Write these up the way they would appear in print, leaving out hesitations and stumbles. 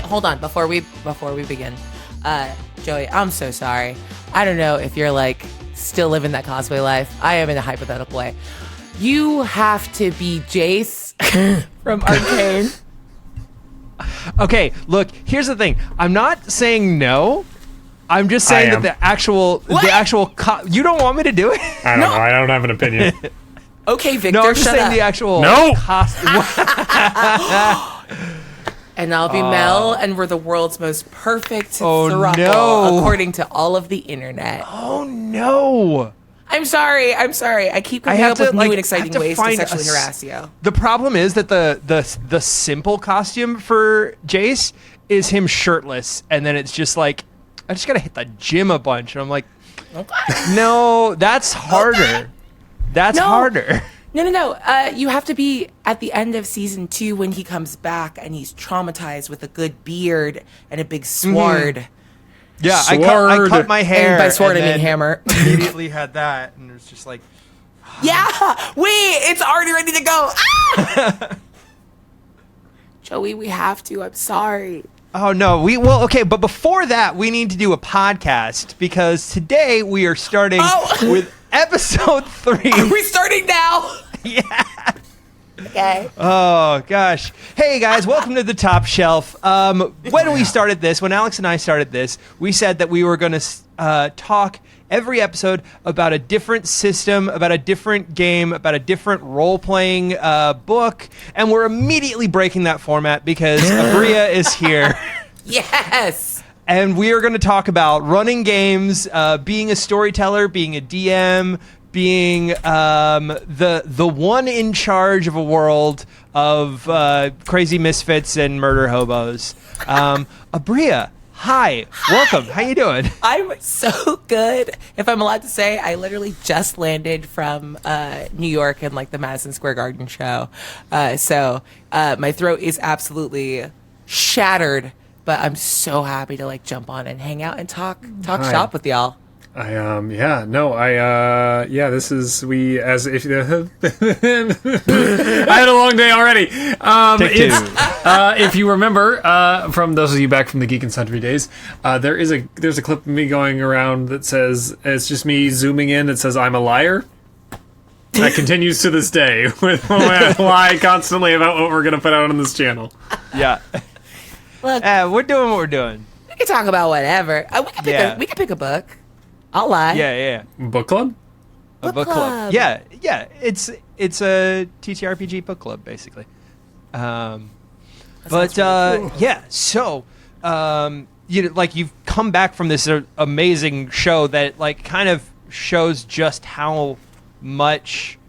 hold on. Before we begin, Joey, I'm so sorry. I don't know if you're like still living that cosplay life. I am in a hypothetical way. You have to be Jace from Arcane. Okay, look, here's the thing. I'm not saying no. I'm just saying that the actual you don't want me to do it? I don't know. I don't have an opinion. Okay, Victor, no, I'm just saying the actual costume. And I'll be Mel, and we're the world's most perfect throuple, no. according to all of the internet. Oh, no. I'm sorry. I keep coming up with new and exciting ways to sexually harass you. The problem is that the simple costume for Jace is him shirtless, and then it's just like, I just gotta hit the gym a bunch, and I'm like, okay. No, that's harder. Okay. That's harder. No. You have to be at the end of season 2 when he comes back and he's traumatized with a good beard and a big sword. Mm-hmm. Yeah, I cut my hair. And by sword, I mean hammer. Immediately had that, and it was just like, yeah, wait, it's already ready to go. Ah! Joey, we have to. I'm sorry. Oh no, okay, but before that, we need to do a podcast because today we are starting with episode 3. Are we starting now? Yeah. Okay. Oh gosh. Hey guys, welcome to the Top Shelf. When we started this, when Alex and I started this, we said that we were going to talk every episode about a different system, about a different game, about a different role-playing book, and we're immediately breaking that format because Aabria is here. Yes. And we are going to talk about running games, being a storyteller, being a DM, being the one in charge of a world of crazy misfits and murder hobos. Aabria, hi, welcome. How you doing? I'm so good. If I'm allowed to say, I literally just landed from New York and like the Madison Square Garden show. So my throat is absolutely shattered, but I'm so happy to like jump on and hang out and talk shop with y'all. This is as if I had a long day already. If you remember, from those of you back from the Geek and Sundry days, there's a clip of me going around that says, it's just me zooming in, it says I'm a liar. That continues to this day with when I lie constantly about what we're going to put out on this channel. Yeah. Look, we're doing what we're doing. We can talk about whatever. We can pick a book. I'll lie. Yeah. Book club? A book club. Yeah. It's a TTRPG book club, basically. Really cool. Yeah. So, like you've come back from this amazing show that like kind of shows just how much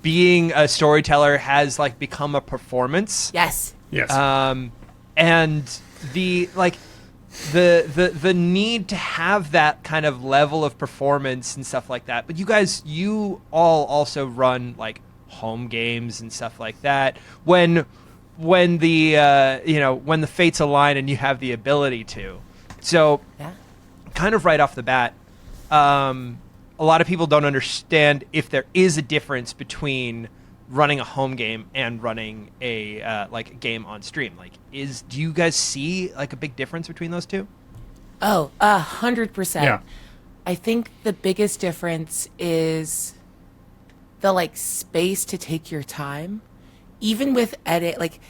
being a storyteller has like become a performance. Yes. And the need to have that kind of level of performance and stuff like that. But you all also run like home games and stuff like that. When the fates align and you have the ability to. So, kind of right off the bat, a lot of people don't understand if there is a difference between running a home game and running a game on stream. Do you guys see like a big difference between those two? Oh, 100%. Yeah. I think the biggest difference is the like space to take your time. Even with edit, like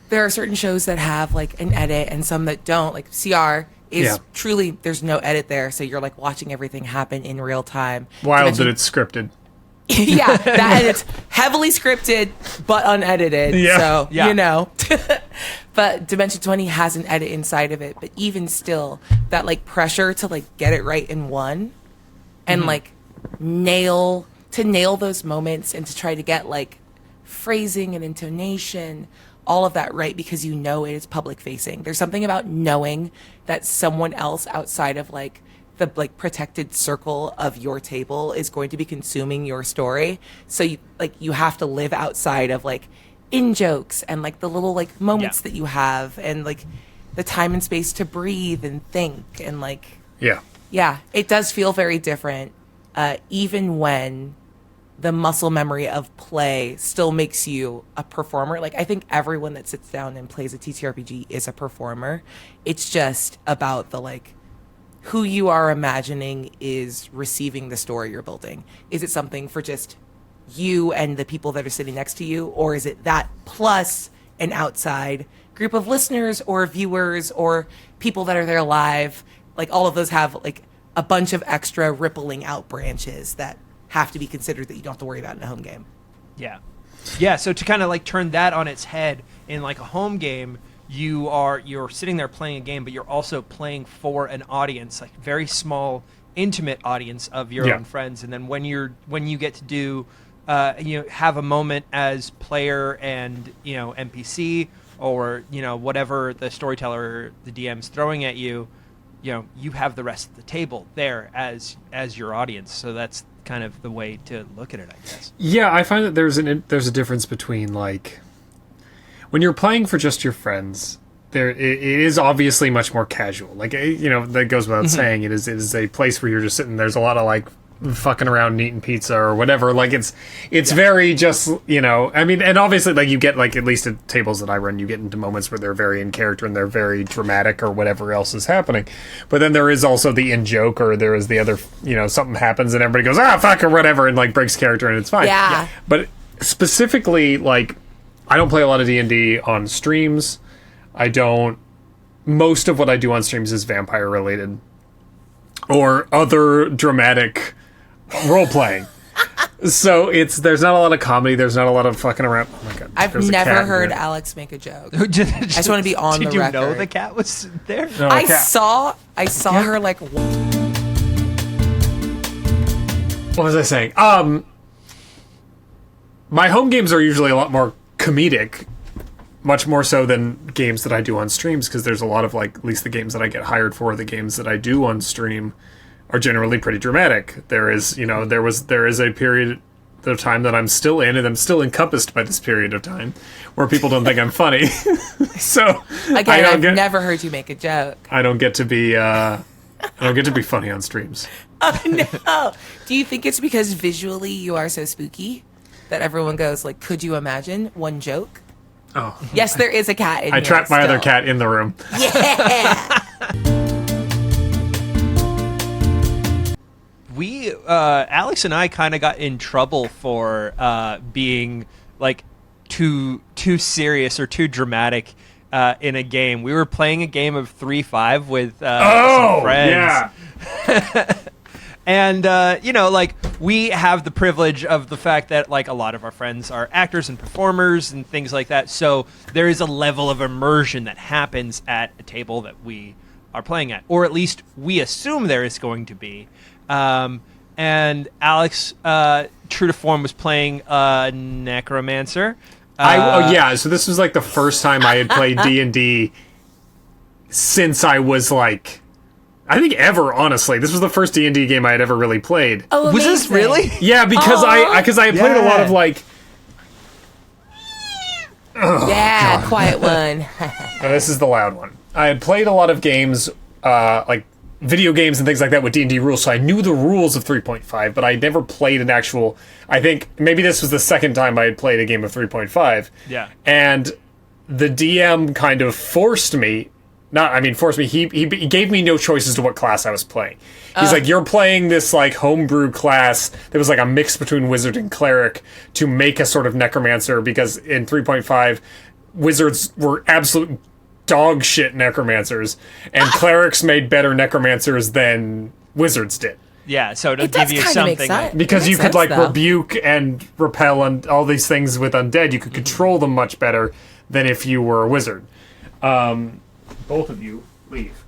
there are certain shows that have like an edit and some that don't. Like CR is truly, there's no edit there, so you're like watching everything happen in real time. Wild that it's scripted. Yeah, and it's heavily scripted but unedited. Yeah. So, you know. But Dimension 20 has an edit inside of it. But even still, that like pressure to like get it right in one and like nail those moments and to try to get like phrasing and intonation, all of that right, because you know it is public facing. There's something about knowing that someone else outside of like the like protected circle of your table is going to be consuming your story. So you have to live outside of like in jokes and like the little like moments that you have and like the time and space to breathe and think and like it does feel very different, even when the muscle memory of play still makes you a performer. Like, I think everyone that sits down and plays a TTRPG is a performer. It's just about the, like, who you are imagining is receiving the story you're building. Is it something for just you and the people that are sitting next to you, or is it that plus an outside group of listeners or viewers or people that are there live? Like, all of those have, like, a bunch of extra rippling out branches that have to be considered that you don't have to worry about in a home game. Yeah, so to kind of like turn that on its head in like a home game, you're sitting there playing a game, but you're also playing for an audience, like very small, intimate audience of your own friends. And then when you get to do have a moment as player and NPC, or whatever the storyteller, the DM's throwing at you, you have the rest of the table there as your audience. So that's kind of the way to look at it, I guess. Yeah, I find that there's a difference between, like, when you're playing for just your friends, it is obviously much more casual. Like, that goes without saying. It is a place where you're just sitting. There's a lot of, like, fucking around and eating pizza or whatever. Like, it's very just, I mean, and obviously, like, you get, like, at least at tables that I run, you get into moments where they're very in character and they're very dramatic or whatever else is happening. But then there is also the in-joke, or there is the other, something happens and everybody goes, fuck, or whatever, and, like, breaks character, and it's fine. Yeah. But specifically, like, I don't play a lot of D&D on streams. Most of what I do on streams is vampire related or other dramatic role playing. So there's not a lot of comedy, there's not a lot of fucking around. Oh my god. I've never heard Alex make a joke. I just want to be on the record. Did you know the cat was there? No, I saw her, like, what was I saying? My home games are usually a lot more comedic, much more so than games that I do on streams, because there's a lot of, like, at least the games that I get hired for, the games that I do on stream are generally pretty dramatic. There is, there is a period of time that I'm still in, and I'm still encompassed by this period of time, where people don't think I'm funny. So again, I've never heard you make a joke. I don't get to be funny on streams. Oh no! Do you think it's because visually you are so spooky that everyone goes, like, could you imagine one joke? Oh. Yes, there is a cat in here. I trapped my other cat in the room. Yeah. Alex and I kind of got in trouble for being, like, too serious or too dramatic in a game. We were playing a game of 3-5 with some friends. Yeah. And, like, we have the privilege of the fact that, like, a lot of our friends are actors and performers and things like that. So there is a level of immersion that happens at a table that we are playing at, or at least we assume there is going to be. And Alex, true to form, was playing Necromancer. So this was, like, the first time I had played D&D since I was, like, I think ever, honestly. This was the first D&D game I had ever really played. Oh, was this really? Yeah, because I had played a lot of, like... Quiet one. No, this is the loud one. I had played a lot of games, like video games and things like that with D&D rules, so I knew the rules of 3.5, but I never played an actual... I think maybe this was the second time I had played a game of 3.5. Yeah. And the DM kind of forced me... He gave me no choice as to what class I was playing. He's like, you're playing this, like, homebrew class that was, like, a mix between wizard and cleric to make a sort of necromancer, because in 3.5, wizards were absolute dog shit necromancers, and clerics made better necromancers than wizards did. Yeah, so to give you something... Because you could, like, rebuke and repel and all these things with undead. You could control them much better than if you were a wizard. Both of you leave.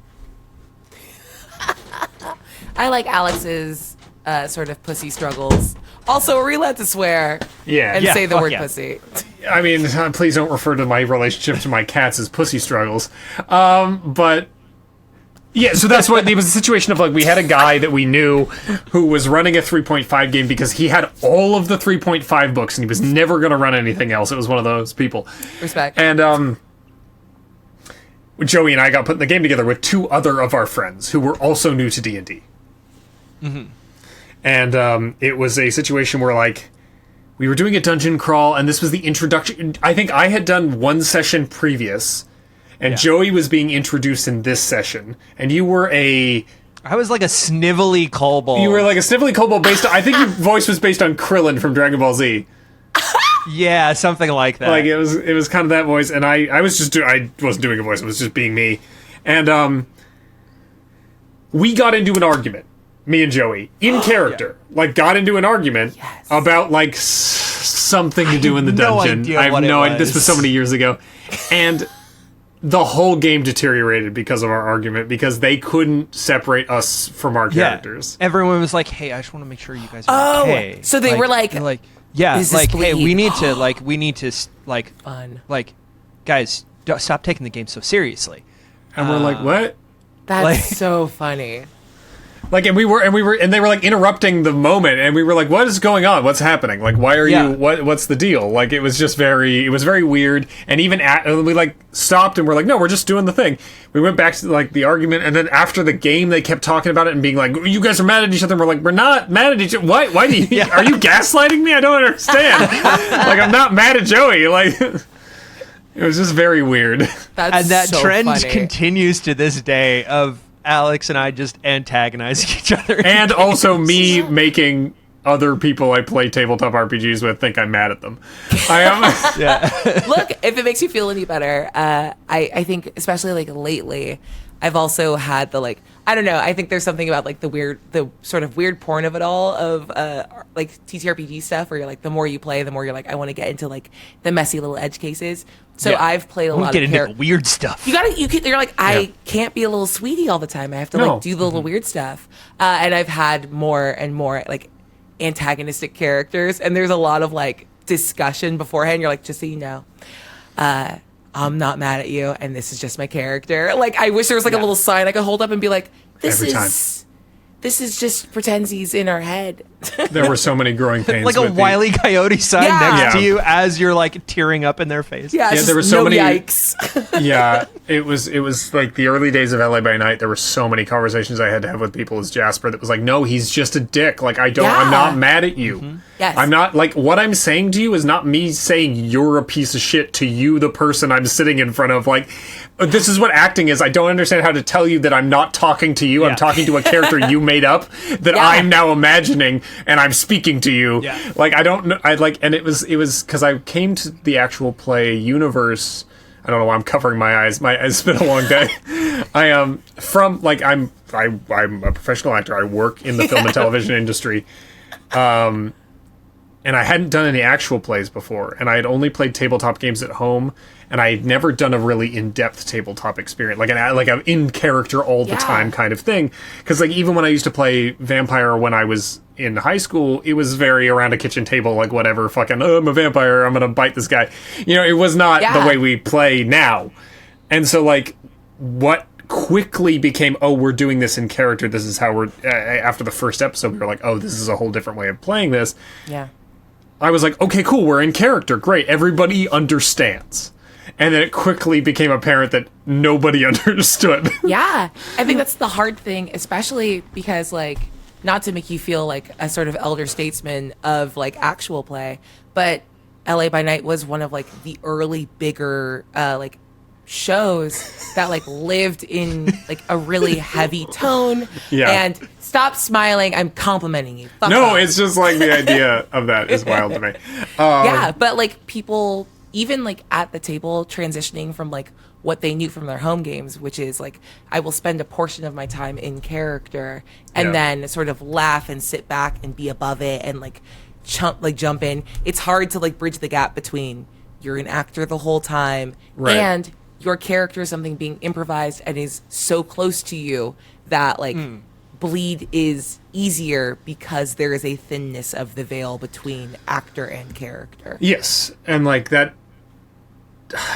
I like Alex's sort of pussy struggles. Also, are we allowed to swear? Yeah. And say the word pussy? I mean, please don't refer to my relationship to my cats as pussy struggles. But yeah, so that's what it was. A situation of, like, we had a guy that we knew who was running a 3.5 game because he had all of the 3.5 books and he was never going to run anything else. It was one of those people. Respect. And Joey and I got put in the game together with two other of our friends who were also new to D&D. Mm-hmm. And it was a situation where, like, we were doing a dungeon crawl, and this was the introduction. I think I had done one session previous, and Joey was being introduced in this session, and you were I was like a snivelly kobold. You were like a snivelly kobold based on, I think your voice was based on Krillin from Dragon Ball Z. Yeah, something like that. Like it was kind of that voice, and I wasn't doing a voice, it was just being me. And we got into an argument, me and Joey, in character. Like got into an argument about like something to do in the dungeon. I have no idea. This was so many years ago. And the whole game deteriorated because of our argument, because they couldn't separate us from our characters. Everyone was like, "Hey, I just want to make sure you guys are okay." So they were like, yeah, like, hey, we need to fun. Like, guys, stop taking the game so seriously. And we're like, what? That's so funny. Like, and they were like interrupting the moment, and we were like, what is going on? What's happening? Like, why are you, what's the deal? Like, it was very weird. And even we like stopped and we're like, no, we're just doing the thing. We went back to like the argument, and then after the game, they kept talking about it and being like, you guys are mad at each other. And we're like, we're not mad at each other. Why do you, are you gaslighting me? I don't understand. Like, I'm not mad at Joey. Like, it was just very weird. And that so trend funny. continues to this day of Alex and I just antagonizing each other. And also me making other people I play tabletop RPGs with think I'm mad at them. I am. Look, if it makes you feel any better, I think especially like lately, I've also had the like, I don't know, I think there's something about like the sort of weird porn of it all of like TTRPG stuff where you're like, the more you play, the more you're like, I want to get into like the messy little edge cases. So I've played a lot of into the weird stuff. You're like, I can't be a little sweetie all the time. I have to like do the little weird stuff. And I've had more and more like antagonistic characters, and there's a lot of like discussion beforehand. You're like, just so you know, I'm not mad at you, and this is just my character. Like, I wish there was like a little sign I could hold up and be like, this is just pretends he's in our head. There were so many growing pains. Like a Wile E. Coyote sign next to you as you're like tearing up in their face. Yeah, there were so many yikes. Yeah, it was like the early days of LA by Night. There were so many conversations I had to have with people as Jasper that was like, no, he's just a dick. Like, I'm not mad at you. Mm-hmm. Yes. I'm not, like, what I'm saying to you is not me saying you're a piece of shit to you, the person I'm sitting in front of. Like, this is what acting is. I don't understand how to tell you that I'm not talking to you. I'm talking to a character you made up that I'm now imagining, and I'm speaking to you. Yeah. Like, I don't know. And it was because I came to the actual play universe. I don't know why I'm covering my eyes. It's been a long day. I am from, like, I'm a professional actor. I work in the film and television industry. And I hadn't done any actual plays before, and I had only played tabletop games at home, and I had never done a really in-depth tabletop experience, like an in-character all the time kind of thing. Because like even when I used to play Vampire when I was in high school, it was very around a kitchen table, like whatever, fucking, oh, I'm a vampire, I'm gonna bite this guy. You know, it was not the way we play now. And so like what quickly became, oh, we're doing this in character, this is how we're, after the first episode, we were like, oh, this is a whole different way of playing this. Yeah. I was like, okay, cool, we're in character, great, everybody understands. And then it quickly became apparent that nobody understood. Yeah, I think that's the hard thing, especially because, like, not to make you feel like a sort of elder statesman of, like, actual play, but LA by Night was one of, like, the early bigger, like, shows that, like, lived in, like, a really heavy tone. Yeah. And stop smiling, I'm complimenting you. Fuck no, off. it's just, like, the idea of that is wild to me. Yeah, but, like, people, even, like, at the table, transitioning from, like, what they knew from their home games, which is, like, I will spend a portion of my time in character and then sort of laugh and sit back and be above it and, like, jump in. It's hard to, like, bridge the gap between you're an actor the whole time and your character is something being improvised and is so close to you that, like, bleed is easier because there is a thinness of the veil between actor and character. Yes, and, like, that,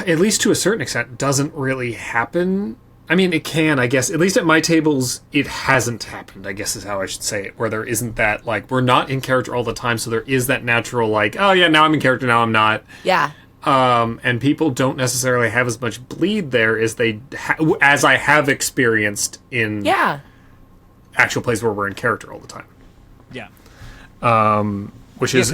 at least to a certain extent, doesn't really happen. I mean, it can, I guess. At least at my tables, it hasn't happened, I guess is how I should say it, where there isn't that, like, we're not in character all the time, so there is that natural, like, oh, yeah, now I'm in character, now I'm not. Yeah. And people don't necessarily have as much bleed there as as I have experienced in actual plays where we're in character all the time. Yeah. which is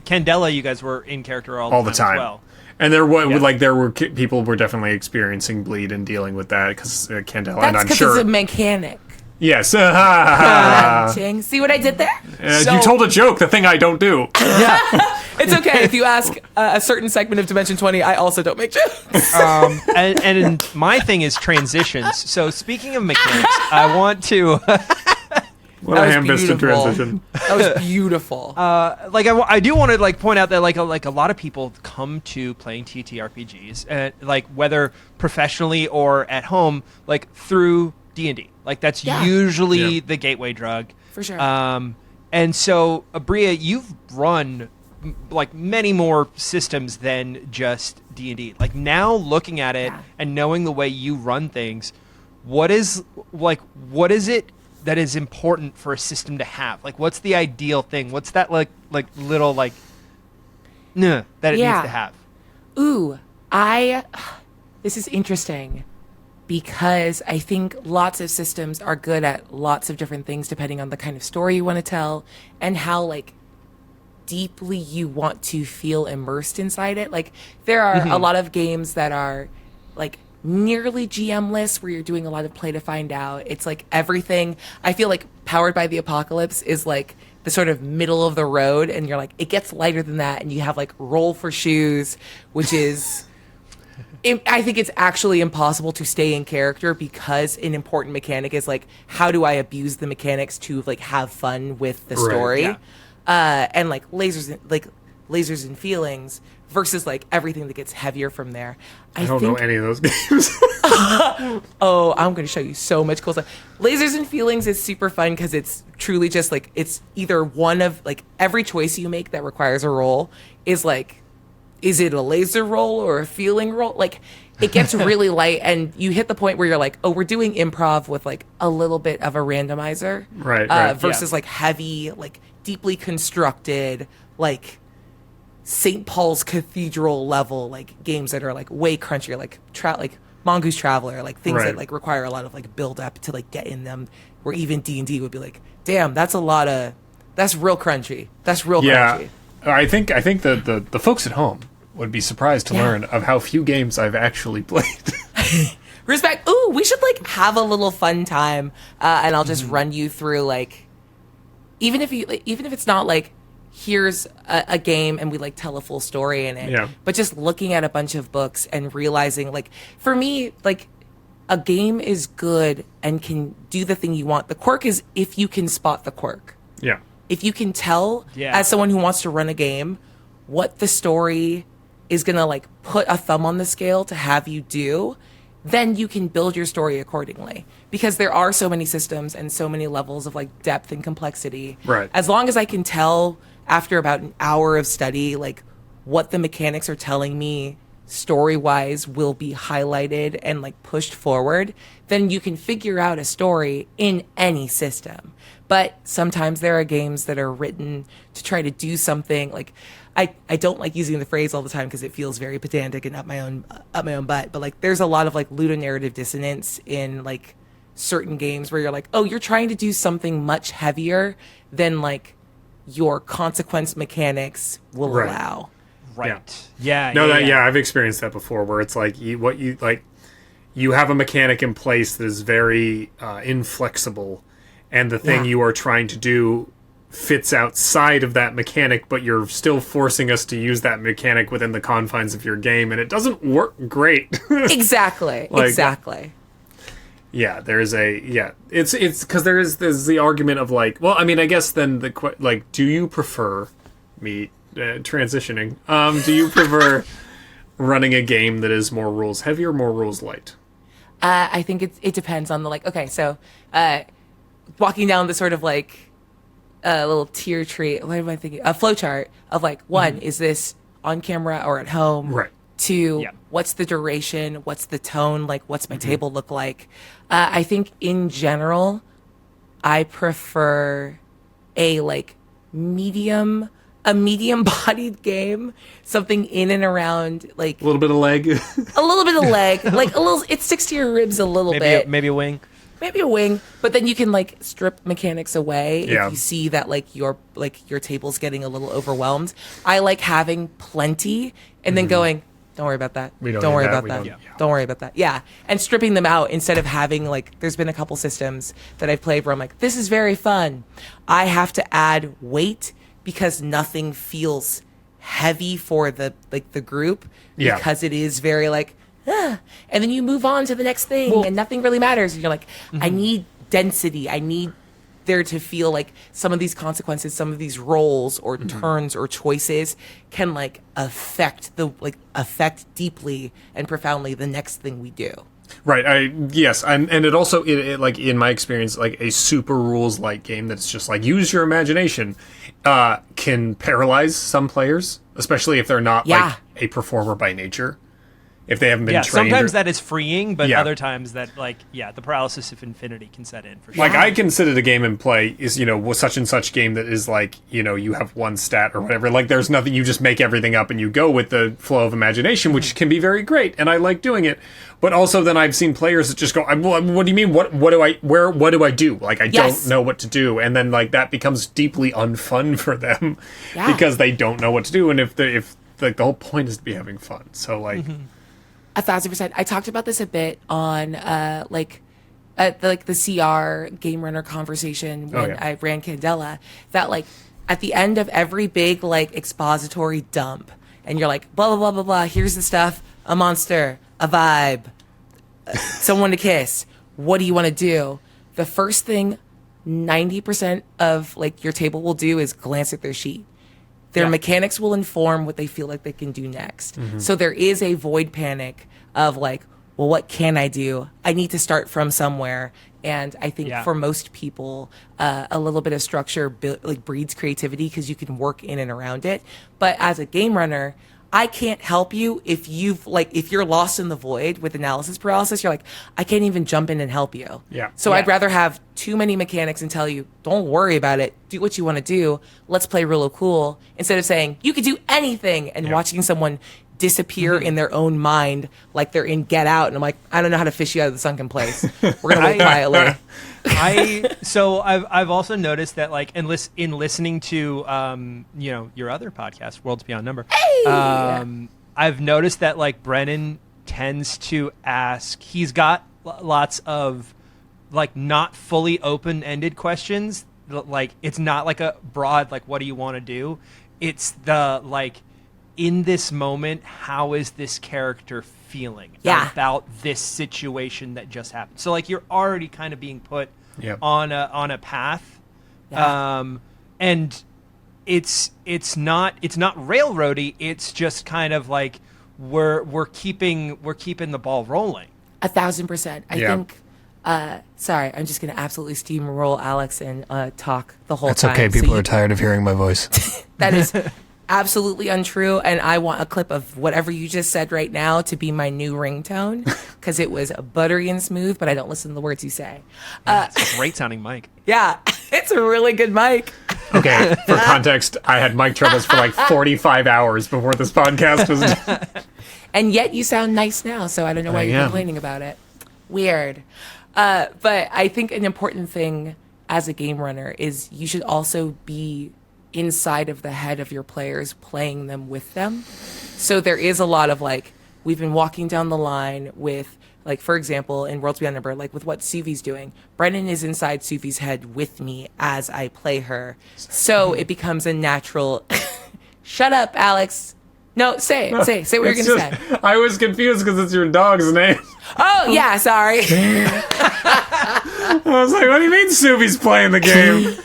Candela. You guys were in character all the time. As well. And there were people were definitely experiencing bleed and dealing with that because Candela. That's and I'm because sure it's a mechanic. Yes. See what I did there? You told a joke, the thing I don't do. Yeah. It's okay. If you ask a certain segment of Dimension 20, I also don't make jokes. And my thing is transitions. So speaking of mechanics, I want to... What a ham-fisted transition. That was beautiful. I do want to point out that a lot of people come to playing TTRPGs, whether professionally or at home, through D&D. That's usually the gateway drug. For sure. And so, Aabria, you've run many more systems than just D&D. Now looking at it and knowing the way you run things, what is it that is important for a system to have? What's the ideal thing? What's that little that it needs to have? Ooh, this is interesting because I think lots of systems are good at lots of different things depending on the kind of story you want to tell and how deeply you want to feel immersed inside it. There are a lot of games that are nearly GM-less where you're doing a lot of play to find out. It's everything. I feel Powered by the Apocalypse is the sort of middle of the road, and you're it gets lighter than that, and you have roll for shoes, which is I think it's actually impossible to stay in character because an important mechanic is how do I abuse the mechanics to have fun with the story. Right, and lasers and feelings versus everything that gets heavier from there. I don't know any of those games. Oh, I'm going to show you so much cool stuff. Lasers and Feelings is super fun because it's truly just it's either one of every choice you make that requires a roll is is it a laser roll or a feeling roll? It gets really light and you hit the point where you're oh, we're doing improv with a little bit of a randomizer. Right. Versus heavy, deeply constructed, St. Paul's Cathedral level games that are way crunchier, Mongoose Traveler, things that require a lot of build up to get in them. Where even D&D would be damn, that's real crunchy. That's real crunchy. I think the folks at home would be surprised to learn of how few games I've actually played. Respect. Ooh, we should have a little fun time, and I'll just run you through even if it's not here's a game and we tell a full story in it. But just looking at a bunch of books and realizing for me a game is good and can do the thing you want. The quirk is if you can spot the quirk. Yeah. If you can tell as someone who wants to run a game what the story is going to put a thumb on the scale to have you do, then you can build your story accordingly. Because there are so many systems and so many levels of depth and complexity. Right. As long as I can tell after about an hour of study what the mechanics are telling me story-wise will be highlighted and pushed forward, then you can figure out a story in any system. But sometimes there are games that are written to try to do something I don't like using the phrase all the time because it feels very pedantic and up my own butt, but there's a lot of ludonarrative dissonance in certain games where you're oh, you're trying to do something much heavier than your consequence mechanics will allow. Right. I've experienced that before where it's you have a mechanic in place that is very inflexible, and the thing you are trying to do fits outside of that mechanic, but you're still forcing us to use that mechanic within the confines of your game, and it doesn't work great. Exactly. Yeah, it's because there's the argument of well, I mean, I guess then do you prefer me transitioning? Do you prefer running a game that is more rules heavy or more rules light? I think it depends on the okay, so walking down the sort of a little tier tree. What am I thinking? A flow chart of one, is this on camera or at home? Right. Two, what's the duration? What's the tone? What's my table look like? I think in general, I prefer a medium bodied game, something in and around a little bit of leg, a little bit of leg, it sticks to your ribs a little bit. Maybe a wing. maybe a wing, but then you can like strip mechanics away Yeah. if you see that like your table's getting a little overwhelmed. I like having plenty and then going, don't worry about that. We don't Don't need worry that. about We that. don't- Don't worry about that. Yeah. And stripping them out instead of having like, there's been a couple systems that I've played where I'm like, this is very fun. I have to add weight because nothing feels heavy for the group Yeah. because it is very like, and then you move on to the next thing and nothing really matters. And you're like, I need density. I need there to feel like some of these consequences, some of these roles or turns or choices can like affect deeply and profoundly the next thing we do. Right. Yes. And it also, like in my experience, like a super rules like game that's just like use your imagination, can paralyze some players, especially if they're not like a performer by nature. If they haven't been trained. Sometimes that is freeing, but Yeah. other times that the paralysis of infinity can set in for sure. Like I consider the game in play is, such and such game that is like, you have one stat or whatever. Like there's nothing, you just make everything up and you go with the flow of imagination, which can be very great. And I like doing it. But also then I've seen players that just go, what do you mean? What do I do? Like I don't know what to do. And then like that becomes deeply unfun for them because they don't know what to do. And if like the whole point is to be having fun. So like, 1,000%. I talked about this a bit on the CR game runner conversation when I ran Candela. That like at the end of every big like expository dump, and you're like blah blah blah blah blah. Here's the stuff: a monster, a vibe, someone to kiss. What do you want to do? The first thing 90% of like your table will do is glance at their sheet. Their mechanics will inform what they feel like they can do next. So there is a void panic of like, well, what can I do? I need to start from somewhere. And I think for most people, a little bit of structure breeds creativity because you can work in and around it. But as a game runner, I can't help you if you're lost in the void with analysis paralysis. You're like, I can't even jump in and help you. Yeah. So I'd rather have too many mechanics and tell you, don't worry about it. Do what you want to do. Let's play real cool. Instead of saying you could do anything and watching someone disappear in their own mind like they're in Get Out. And I'm like, I don't know how to fish you out of the sunken place. We're gonna wait quietly. I've also noticed that like in listening to your other podcast, Worlds Beyond Number, I've noticed that like Brennan tends to ask. He's got lots of like not fully open-ended questions. Like it's not like a broad like what do you want to do? It's the like in this moment, how is this character feeling about this situation that just happened? So like you're already kind of being put on a path, and it's not railroady. It's just kind of like we're keeping the ball rolling. 1,000%. I think. Sorry, I'm just gonna absolutely steamroll Alex and talk the whole time. That's okay. People are tired of hearing my voice. That is absolutely untrue, and I want a clip of whatever you just said right now to be my new ringtone because it was buttery and smooth, but I don't listen to the words you say. It's a great sounding mic. Yeah, it's a really good mic. Okay, for context, I had mic troubles for like 45 hours before this podcast was done. And yet you sound nice now, so I don't know why you're complaining about it. Weird. But I think an important thing as a game runner is you should also be inside of the head of your players, playing them with them. So there is a lot of like, we've been walking down the line with, like, for example, in Worlds Beyond Number, like with what Suvi's doing, Brennan is inside Suvi's head with me as I play her. So it becomes a natural, shut up, Alex. No, say what you're going to say. I was confused because it's your dog's name. Oh, yeah, sorry. I was like, what do you mean Suvi's playing the game?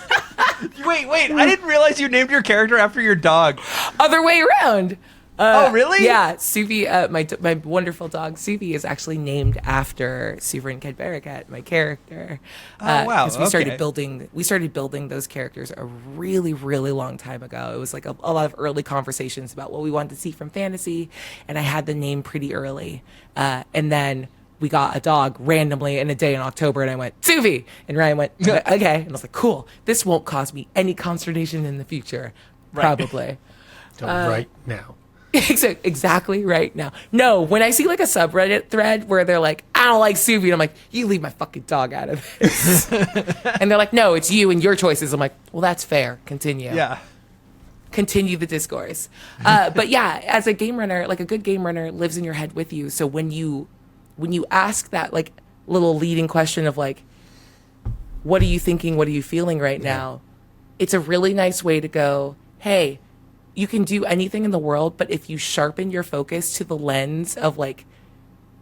Wait, I didn't realize you named your character after your dog. Other way around. Oh, really? Yeah, Suvi, my wonderful dog Suvi is actually named after Suverin Kedbarakat, my character. Oh, wow. Because we started building those characters a really, really long time ago. It was like a lot of early conversations about what we wanted to see from fantasy, and I had the name pretty early. And then we got a dog randomly in a day in October, and I went, Suvi! And Ryan went, okay. And I was like, cool. This won't cause me any consternation in the future. Probably. Right now. Exactly right now. No, when I see like a subreddit thread where they're like, I don't like Suvi, and I'm like, you leave my fucking dog out of this. And they're like, no, it's you and your choices. I'm like, well, that's fair. Continue. Yeah. Continue the discourse. But yeah, as a game runner, like a good game runner lives in your head with you. So when you ask that like little leading question of like, what are you thinking? What are you feeling right now? It's a really nice way to go, hey, you can do anything in the world, but if you sharpen your focus to the lens of like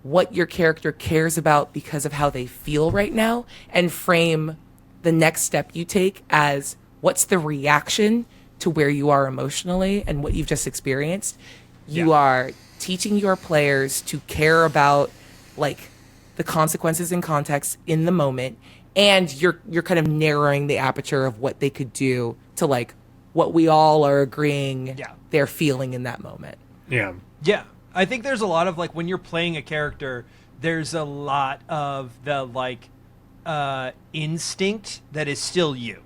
what your character cares about because of how they feel right now, and frame the next step you take as what's the reaction to where you are emotionally and what you've just experienced, you are teaching your players to care about like the consequences and context in the moment, and you're kind of narrowing the aperture of what they could do to like what we all are agreeing they're feeling in that moment. Yeah. Yeah. I think there's a lot of like when you're playing a character, there's a lot of the like instinct that is still you.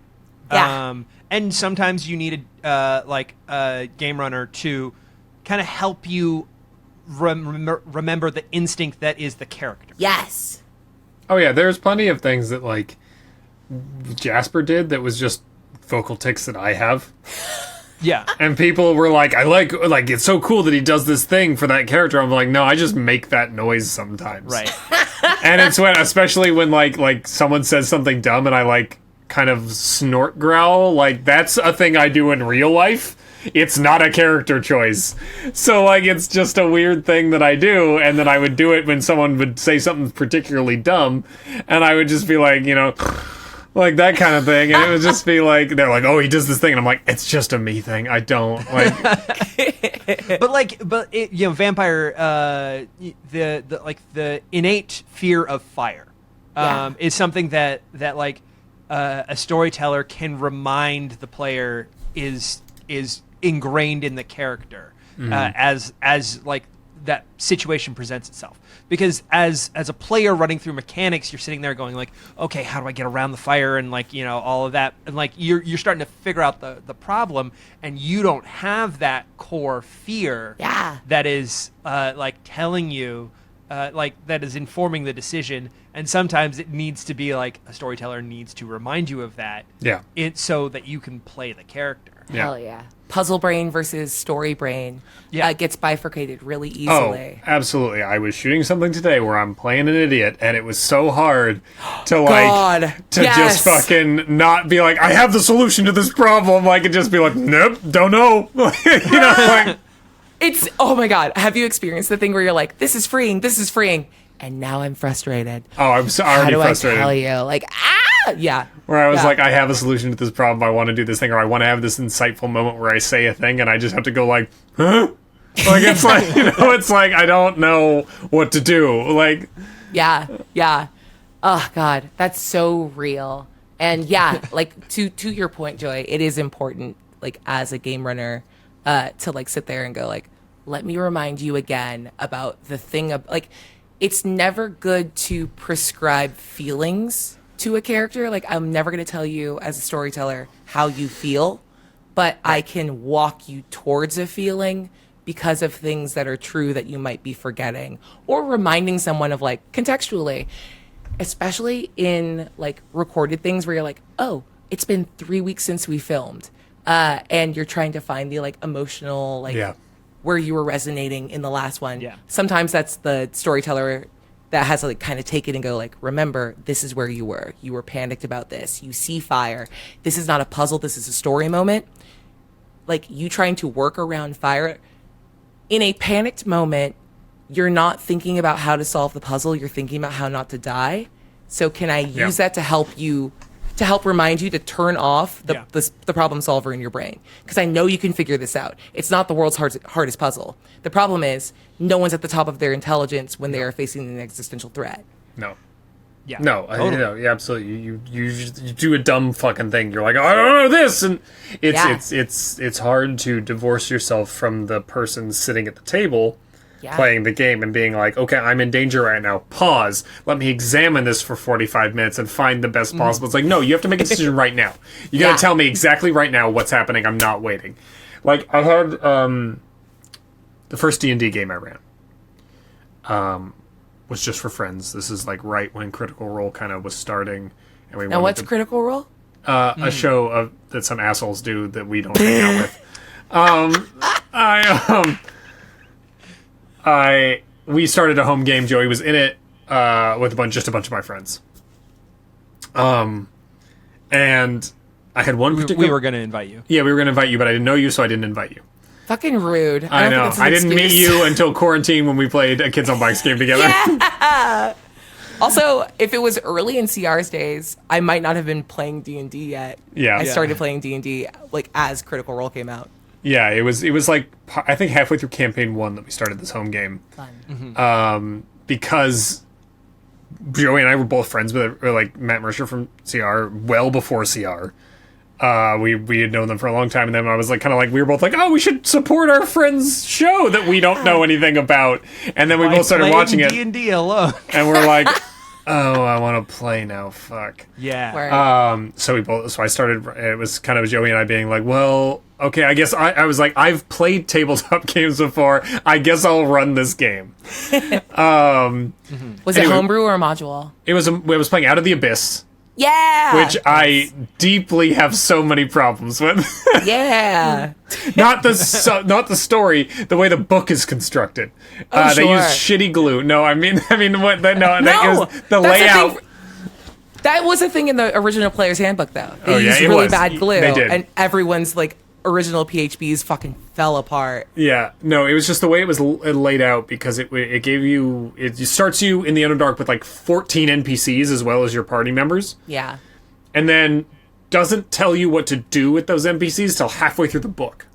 Yeah. And sometimes you need a game runner to kind of help you remember the instinct that is the character. Yes. Oh yeah, there's plenty of things that like Jasper did that was just vocal tics that I have. Yeah. And people were like, I like it's so cool that he does this thing for that character. I'm like, no, I just make that noise sometimes. Right. And it's especially when like someone says something dumb and I like kind of snort growl, like that's a thing I do in real life. It's not a character choice. So like it's just a weird thing that I do, and then I would do it when someone would say something particularly dumb, and I would just be like, like that kind of thing, and it would just be like, they're like, oh, he does this thing, and I'm like, it's just a me thing. I don't like. Vampire, the innate fear of fire, is something that like a storyteller can remind the player is ingrained in the character as like that situation presents itself. Because as a player running through mechanics, you're sitting there going like, okay, how do I get around the fire, and like all of that, and like you're starting to figure out the problem, and you don't have that core fear that is like telling you like that is informing the decision. And sometimes it needs to be like a storyteller needs to remind you of that, so that you can play the character. Hell yeah. Puzzle brain versus story brain gets bifurcated really easily. Oh, absolutely. I was shooting something today where I'm playing an idiot, and it was so hard to like just fucking not be like, I have the solution to this problem. Like, and just be like, nope, don't know. Like, it's, oh my God. Have you experienced the thing where you're like, this is freeing, and now I'm frustrated. Oh, I'm already frustrated. How do I tell you? Like, yeah. Where I was like, I have a solution to this problem. I want to do this thing, or I want to have this insightful moment where I say a thing, and I just have to go like, huh? Like, it's like, it's like, I don't know what to do. Like, yeah. Oh God, that's so real. And yeah, like to your point, Joy, it is important, like as a game runner, to like sit there and go like, let me remind you again about the thing of like, it's never good to prescribe feelings to a character. Like, I'm never going to tell you as a storyteller how you feel, but I can walk you towards a feeling because of things that are true that you might be forgetting, or reminding someone of like contextually, especially in like recorded things where you're like, oh, it's been 3 weeks since we filmed. And you're trying to find the like emotional, like where you were resonating in the last one. Yeah. Sometimes that's the storyteller that has to like kind of take it and go like, remember, this is where you were. You were panicked about this. You see fire. This is not a puzzle. This is a story moment. Like, you trying to work around fire. In a panicked moment, you're not thinking about how to solve the puzzle. You're thinking about how not to die. So can I use that to help you, to help remind you to turn off the problem solver in your brain? Because I know you can figure this out. It's not the world's hardest puzzle. The problem is no one's at the top of their intelligence when they are facing an existential threat. No. Yeah. No, totally. Absolutely. You do a dumb fucking thing. You're like, oh, I don't know this, and it's hard to divorce yourself from the person sitting at the table playing the game and being like, okay, I'm in danger right now. Pause. Let me examine this for 45 minutes and find the best possible. It's like, no, you have to make a decision right now. You got to tell me exactly right now what's happening. I'm not waiting. Like, I had the first D&D game I ran was just for friends. This is like right when Critical Role kind of was starting, and we now what's Critical Role? A show that some assholes do that we don't hang out with. We started a home game. Joey was in it with just a bunch of my friends. And I had one particular. We were going to invite you. Yeah, we were going to invite you, but I didn't know you, so I didn't invite you. Fucking rude. I know. I didn't meet you until quarantine when we played a Kids on Bikes game together. Yeah. Also, if it was early in CR's days, I might not have been playing D&D yet. Yeah. I started playing D&D like as Critical Role came out. Yeah, it was like I think halfway through campaign 1 that we started this home game. Fun. Because Joey and I were both friends with like Matt Mercer from CR well before CR. We had known them for a long time, and then I was like, kind of like, we were both like, oh, we should support our friend's show that we don't know anything about, and then we both started watching it. D&D alone, and we're like, oh, I want to play now. Fuck. Yeah. So I started. It was kind of Joey and I being like, well, okay, I guess I was like, I've played tabletop games before. I guess I'll run this game. Was it homebrew or a module? It was playing Out of the Abyss. Yeah. Which I deeply have so many problems with. Yeah. Not the story, the way the book is constructed. They use shitty glue. No, I mean what? That was the layout. That was a thing in the original Player's Handbook, though. They used it really was. bad glue, They did. and everyone's like original PHBs fucking fell apart. Yeah, no, it was just the way it was laid out, because it starts you in the Underdark with like 14 NPCs as well as your party members. Yeah. And then doesn't tell you what to do with those NPCs till halfway through the book.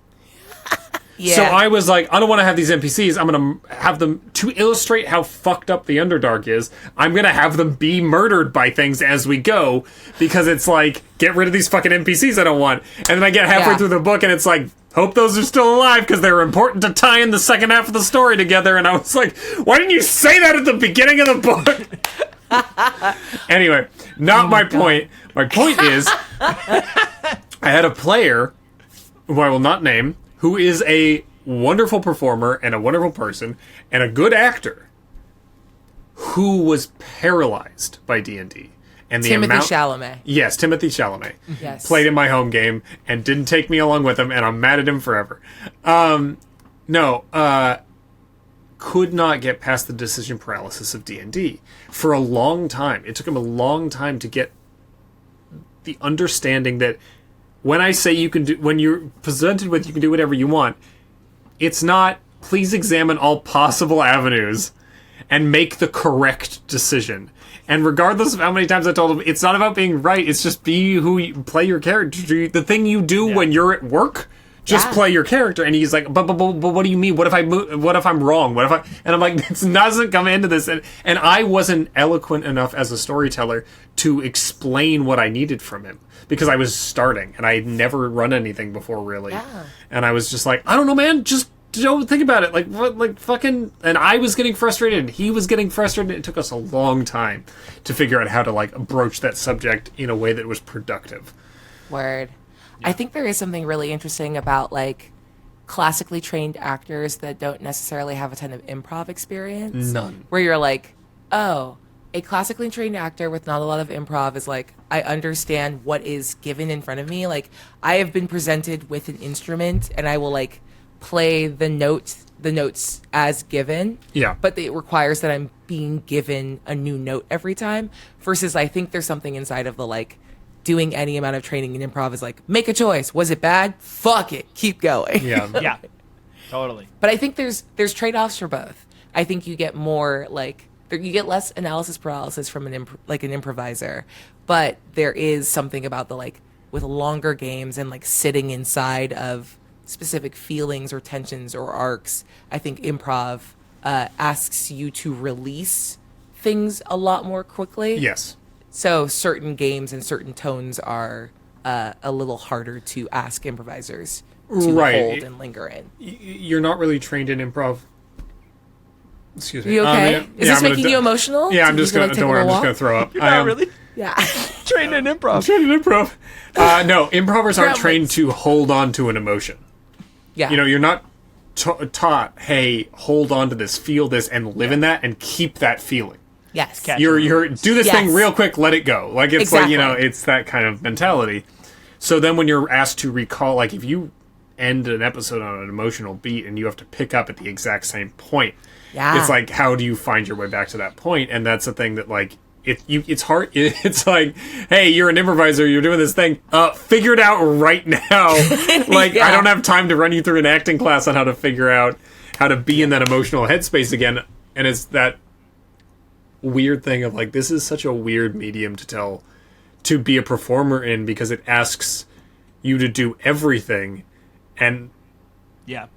Yeah. So I was like, I don't want to have these NPCs. I'm going to have them, to illustrate how fucked up the Underdark is, I'm going to have them be murdered by things as we go, because it's like, get rid of these fucking NPCs I don't want. And then I get halfway through the book and it's like, hope those are still alive because they're important to tie in the second half of the story together. And I was like, why didn't you say that at the beginning of the book? Anyway, not my point. My point is, I had a player, who I will not name, who is a wonderful performer and a wonderful person and a good actor, who was paralyzed by D&D. And Chalamet. Yes, Timothy Chalamet. Yes. Played in my home game and didn't take me along with him, and I'm mad at him forever. Could not get past the decision paralysis of D&D for a long time. It took him a long time to get the understanding that when I say when you're presented with you can do whatever you want, it's not, please examine all possible avenues and make the correct decision. And regardless of how many times I told him, it's not about being right, it's just be who you play your character. The thing you do when you're at work, just play your character. And he's like, but what do you mean? What if I'm wrong? And I'm like, this doesn't come into this. And I wasn't eloquent enough as a storyteller to explain what I needed from him, because I was starting and I had never run anything before, really. Yeah. And I was just like, I don't know, man, just don't think about it. Like, what, like, fucking. And I was getting frustrated and he was getting frustrated. It took us a long time to figure out how to, like, broach that subject in a way that was productive. Word. I think there is something really interesting about, like, classically trained actors that don't necessarily have a ton of improv experience. None. Where you're like, oh, a classically trained actor with not a lot of improv is like, I understand what is given in front of me. Like, I have been presented with an instrument and I will, like, play the notes as given. Yeah. But it requires that I'm being given a new note every time. Versus I think there's something inside of the, like, doing any amount of training in improv is like, make a choice. Was it bad? Fuck it. Keep going. Yeah. Yeah. Totally. But I think there's trade-offs for both. I think you get more, like, you get less analysis paralysis from an improviser, but there is something about the, like, with longer games and, like, sitting inside of specific feelings or tensions or arcs. I think improv asks you to release things a lot more quickly. Yes. So certain games and certain tones are a little harder to ask improvisers to hold and linger in. You're not really trained in improv. Excuse me. You okay? Is this making you emotional? Yeah, I'm just going to, don't worry, I'm just going to throw up. You're not really? Yeah. Trained in improv. No, improvers aren't trained to hold on to an emotion. Yeah. You know, you're not taught, hey, hold on to this, feel this, and live in that, and keep that feeling. Yes. You're do this thing real quick, let it go. Like, it's like, it's that kind of mentality. So then when you're asked to recall, like, if you end an episode on an emotional beat and you have to pick up at the exact same point, it's like, how do you find your way back to that point? And that's the thing that, like, it's hard. It's like, hey, you're an improviser, you're doing this thing, figure it out right now. Like, I don't have time to run you through an acting class on how to figure out how to be in that emotional headspace again. And it's that weird thing of, like, this is such a weird medium to be a performer in, because it asks you to do everything, and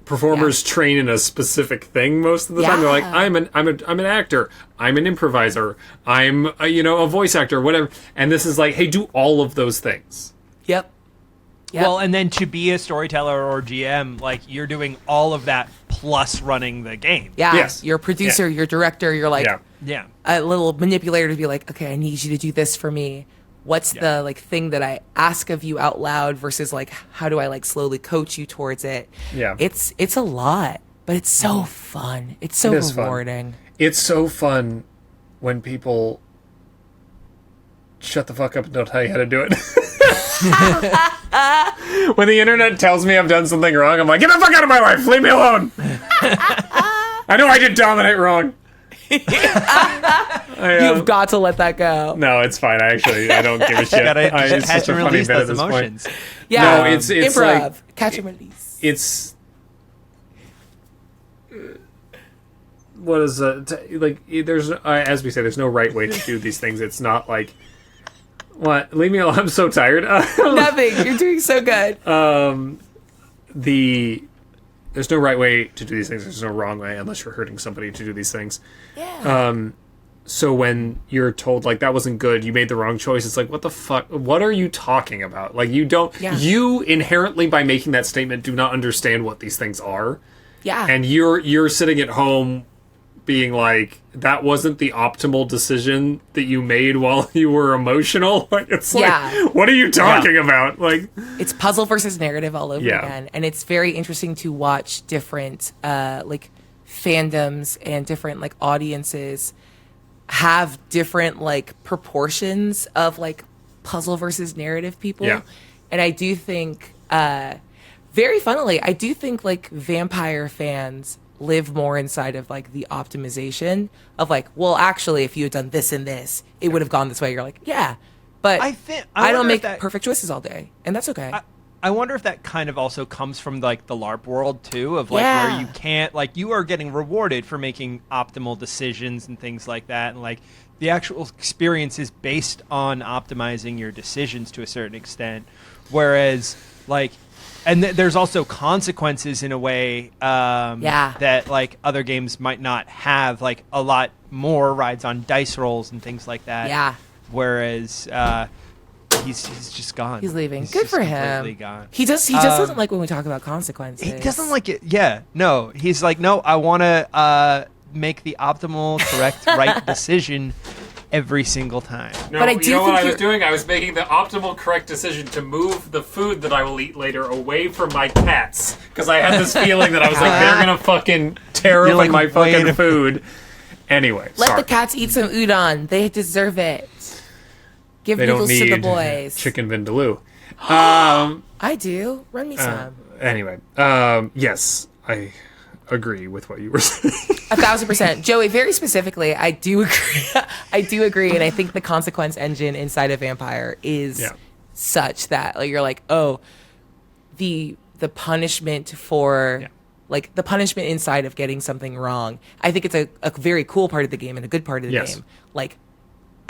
performers train in a specific thing most of the time. They're like, I'm an actor, I'm an improviser, I'm a voice actor, whatever. And this is like, hey, do all of those things. Yep. Well, and then to be a storyteller or GM, like, you're doing all of that plus running the game. Yeah. Yes. You're a producer, you're a director, you're like a little manipulator to be like, okay, I need you to do this for me. What's the, like, thing that I ask of you out loud versus, like, how do I, like, slowly coach you towards it? Yeah. It's a lot, but it's so fun. It's so rewarding. It's so fun when people shut the fuck up and don't tell you how to do it. When the internet tells me I've done something wrong, I'm like, get the fuck out of my life! Leave me alone! I know I did dominate wrong. You've got to let that go. No, it's fine. I don't give a shit. It's catch and release those emotions. Yeah, no, it's improv, like, catch and release. It's what is like? There's as we say, there's no right way to do these things. It's not like, what? Leave me alone. I'm so tired. Nothing. You're doing so good. There's no right way to do these things. There's no wrong way unless you're hurting somebody to do these things. Yeah. So when you're told, like, that wasn't good, you made the wrong choice, it's like, what the fuck? What are you talking about? Like, you inherently, by making that statement, do not understand what these things are. Yeah. And you're sitting at home being like, that wasn't the optimal decision that you made while you were emotional. Like, it's like, what are you talking about? Like, it's puzzle versus narrative all over again. And it's very interesting to watch different, like, fandoms and different, like, audiences have different, like, proportions of, like, puzzle versus narrative people. Yeah. And I do think, very funnily, I do think, like, vampire fans live more inside of, like, the optimization of, like, well, actually, if you had done this and this, it would have gone this way. You're like, yeah, but I don't make perfect choices all day, and that's okay. I wonder if that kind of also comes from, like, the LARP world too, of, like, where you can't, like, you are getting rewarded for making optimal decisions and things like that, and, like, the actual experience is based on optimizing your decisions to a certain extent, whereas, like, and there's also consequences in a way that, like, other games might not have, like, a lot more rides on dice rolls and things like that. Yeah. Whereas he's just gone. He's leaving. He's Good just for completely him. Gone. He just doesn't like when we talk about consequences. He doesn't like it. Yeah. No. He's like, no, I want to make the optimal, correct, right decision every single time. No, but I do you know think what I was doing? I was making the optimal, correct decision to move the food that I will eat later away from my cats, because I had this feeling that I was like, they're gonna fucking tear up my fucking food. Anyway, let the cats eat some udon. They deserve it. Give noodles to the boys. Chicken vindaloo. I do. Run me some. Anyway, yes, I agree with what you were saying. 1,000%. Joey, very specifically, I do agree. I do agree, and I think the consequence engine inside of Vampire is such that, like, you're like, oh, the punishment for like the punishment inside of getting something wrong. I think it's a very cool part of the game and a good part of the game. Like,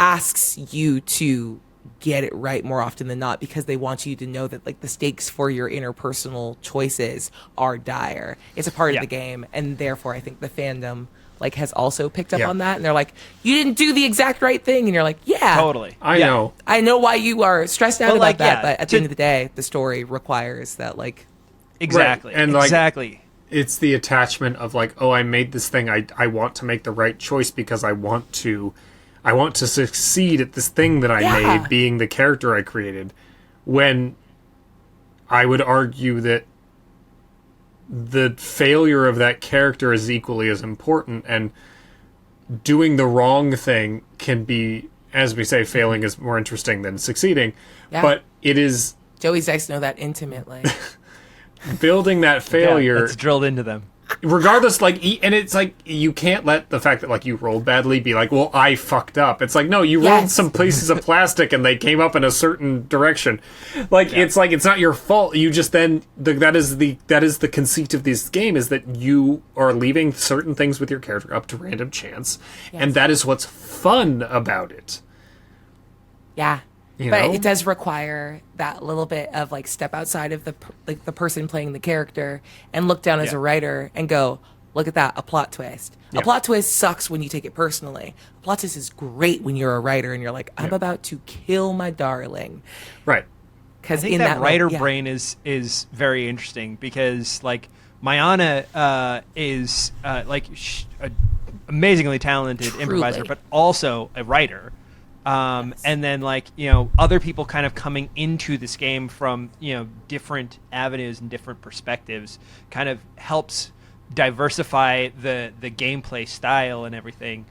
asks you to get it right more often than not, because they want you to know that, like, the stakes for your interpersonal choices are dire. It's a part of the game, and therefore I think the fandom, like, has also picked up on that, and they're like, you didn't do the exact right thing, and you're like, totally. I know why you are stressed out about that, but at the end of the day, the story requires that, like, exactly. Right. And exactly. Like, it's the attachment of, like, oh, I made this thing, I want to make the right choice because I want to succeed at this thing that I made, being the character I created, when I would argue that the failure of that character is equally as important, and doing the wrong thing can be, as we say, failing is more interesting than succeeding. Yeah. But it is... Joey's dice know that intimately. Building that failure... it's drilled into them. Regardless, like, and it's like, you can't let the fact that, like, you rolled badly be like, well, I fucked up. It's like, no, you rolled some pieces of plastic and they came up in a certain direction. Like, it's like, it's not your fault. You just then, that is the conceit of this game, is that you are leaving certain things with your character up to random chance. Yes. And that is what's fun about it. Yeah. But it does require that little bit of like step outside of the person playing the character and look down as a writer and go, look at that, a plot twist. A plot twist sucks when you take it personally. A plot twist is great when you're a writer and you're like, I'm about to kill my darling. Right. Because in that writer brain is very interesting, because like Mayana is amazingly talented improviser, but also a writer. And then, like, other people kind of coming into this game from, different avenues and different perspectives kind of helps diversify the gameplay style and everything.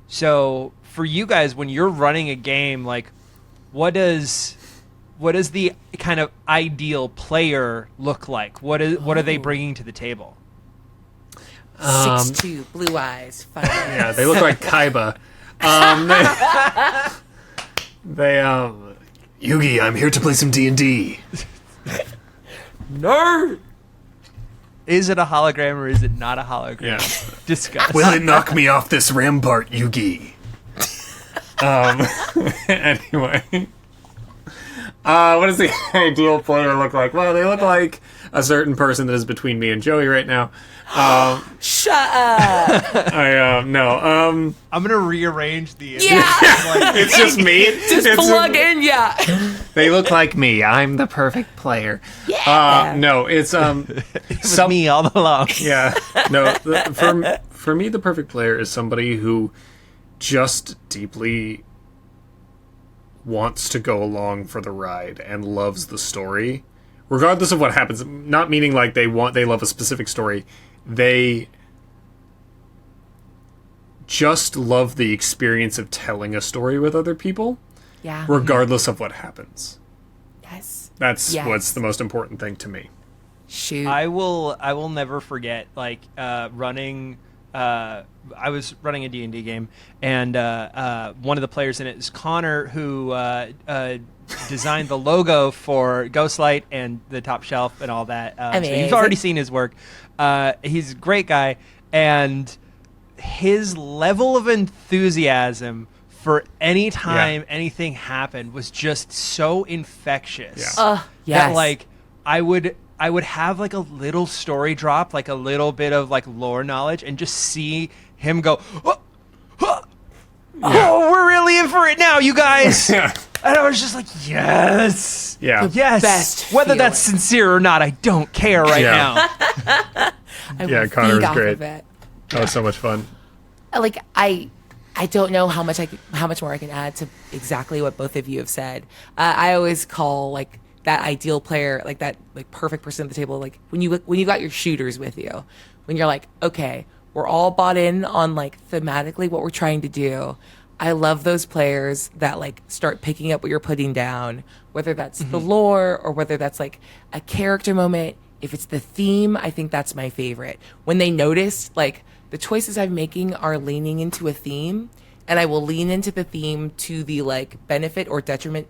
So for you guys, when you're running a game, like, what does the kind of ideal player look like? What are they bringing to the table? 6'2", blue eyes, 5 Yeah, they look like Kaiba. Yugi, I'm here to play some D&D. Nerd! Is it a hologram or is it not a hologram? Yeah. Discuss. Will it knock me off this rampart, Yugi? Anyway. What does the ideal player look like? Well, they look like a certain person that is between me and Joey right now. Shut up! No. I'm gonna rearrange the image. Yeah! It's just me. Just plug in, yeah. They look like me. I'm the perfect player. Yeah. No, it's It was me all along. Yeah. No, for me, the perfect player is somebody who just deeply wants to go along for the ride and loves the story, regardless of what happens. Not meaning like they love a specific story. They just love the experience of telling a story with other people. Yeah. Regardless of what happens. Yes. That's what's the most important thing to me. Shoot. I will never forget, like, running. I was running a D&D game, and one of the players in it is Connor, who designed the logo for Ghostlight and the Top Shelf and all that. So you've already seen his work. He's a great guy, and his level of enthusiasm for any time anything happened was just so infectious. Yes. That, like, I would have like a little story drop, like a little bit of like lore knowledge, and just see him go, oh, we're really in for it now, you guys. And I was just like, yes. Yeah. Yes. Best Whether feeling. that's sincere or not, I don't care right now. Connor was great. That was so much fun. Like, I don't know how much more I can add to exactly what both of you have said. I always call, like, that ideal player, like that, like, perfect person at the table, like when you got your shooters with you, when you're like, okay, we're all bought in on, like, thematically what we're trying to do. I love those players that, like, start picking up what you're putting down, whether that's the lore or whether that's like a character moment. If it's the theme, I think that's my favorite. When they notice, like, the choices I'm making are leaning into a theme, and I will lean into the theme to the, like, benefit or detriment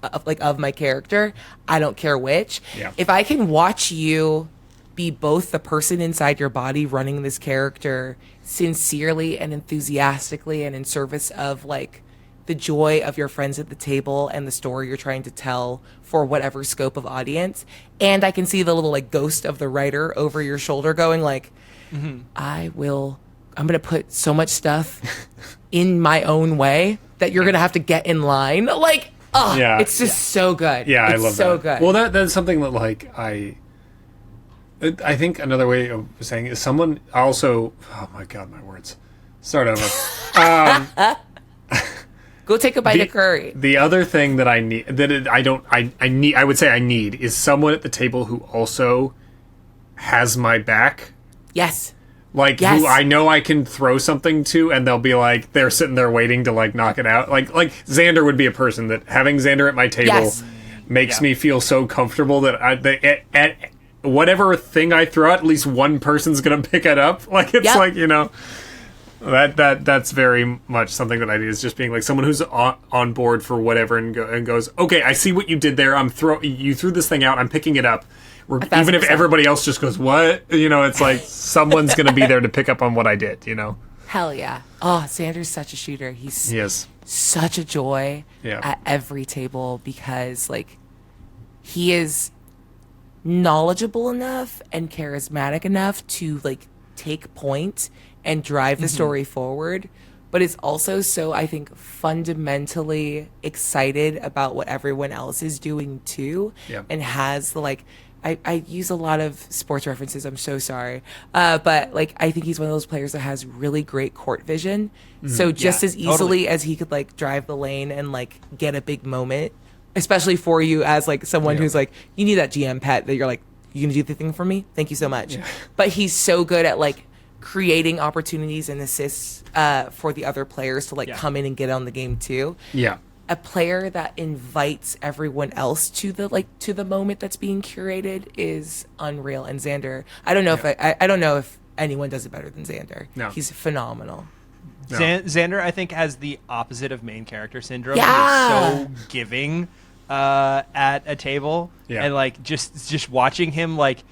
of my character. I don't care which. Yeah. If I can watch you be both the person inside your body running this character sincerely and enthusiastically and in service of, like, the joy of your friends at the table and the story you're trying to tell for whatever scope of audience, and I can see the little, like, ghost of the writer over your shoulder going, like, I'm gonna put so much stuff in my own way that you're gonna have to get in line. Like, it's just so good. Yeah, it's I love so that. good. Well, that's something that, like, I think another way of saying it is someone also. Oh my God, my words. Start over. Go take a bite of curry. The other thing that I need, I would say I need, is someone at the table who also has my back. Yes. Like, who I know I can throw something to, and they'll be like, they're sitting there waiting to, like, knock it out. Like Xander would be a person that, having Xander at my table makes me feel so comfortable that at whatever thing I throw, at least one person's gonna pick it up. Like, it's like, you know, that's very much something that I do, is just being like someone who's on board for whatever and goes, okay, I see what you did there. You threw this thing out. I'm picking it up. Even if everybody else just goes, what? You know, it's like someone's going to be there to pick up on what I did, you know? Hell yeah. Oh, Xander's such a shooter. He's such a joy at every table because, like, he is knowledgeable enough and charismatic enough to, like, take point and drive the story forward. But is also so, I think, fundamentally excited about what everyone else is doing, too. Yeah. And has the, like... I use a lot of sports references. I'm so sorry. But, like, I think he's one of those players that has really great court vision. So just as easily as he could, like, drive the lane and, like, get a big moment, especially for you as, like, someone who's, like, you need that GM pet that you're, like, you gonna do the thing for me? Thank you so much. Yeah. But he's so good at, like, creating opportunities and assists for the other players to, like, come in and get on the game, too. Yeah. A player that invites everyone else to the moment that's being curated is unreal. And Xander, I don't know if I don't know if anyone does it better than Xander. No. He's phenomenal. No. Xander, I think, has the opposite of main character syndrome. Yeah. He's so giving at a table, and like just watching him like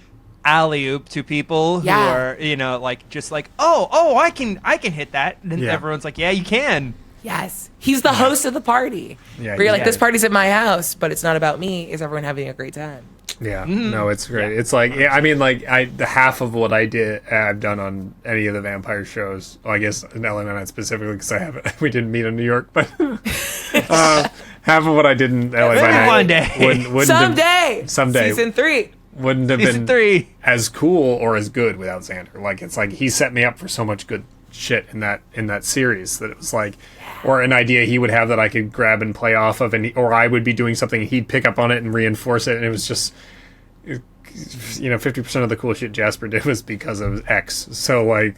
alley-oop to people who are, you know, like just like oh I can hit that, and everyone's like, yeah, you can. Yes. He's the host of the party. Yeah, where you're like, this party's at my house, but it's not about me. Is everyone having a great time? Yeah. No, it's great. It's like, I mean, like, the half of what I've done on any of the vampire shows, well, I guess in LA specifically, because we didn't meet in New York, but half of what I did in LA by night. One day. Someday. Season 3. Wouldn't have been as cool or as good without Xander. Like, it's like, he set me up for so much good shit in that series that it was like, or an idea he would have that I could grab and play off of, or I would be doing something, he'd pick up on it and reinforce it, and it was just, you know, 50% of the cool shit Jasper did was because of X. So, like,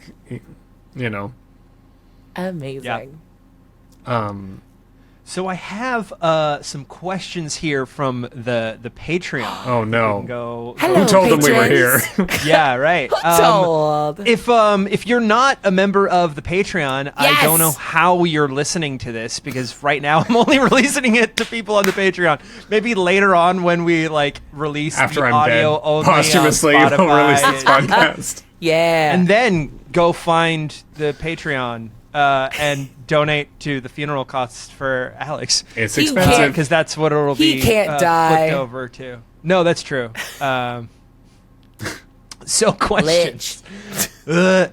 you know, amazing. So I have some questions here from the Patreon. Oh no! Hello, who told them we were here? Yeah, right. Told. If you're not a member of the Patreon, I don't know how you're listening to this, because right now I'm only releasing it to people on the Patreon. Maybe later on when we like release after the I'm audio dead, only posthumously, on Spotify, we'll release this podcast. Yeah, and then go find the Patreon. And donate to the funeral costs for Alex. It's expensive because that's what it'll be. He can't die. Flipped over to. No, that's true. So questions. So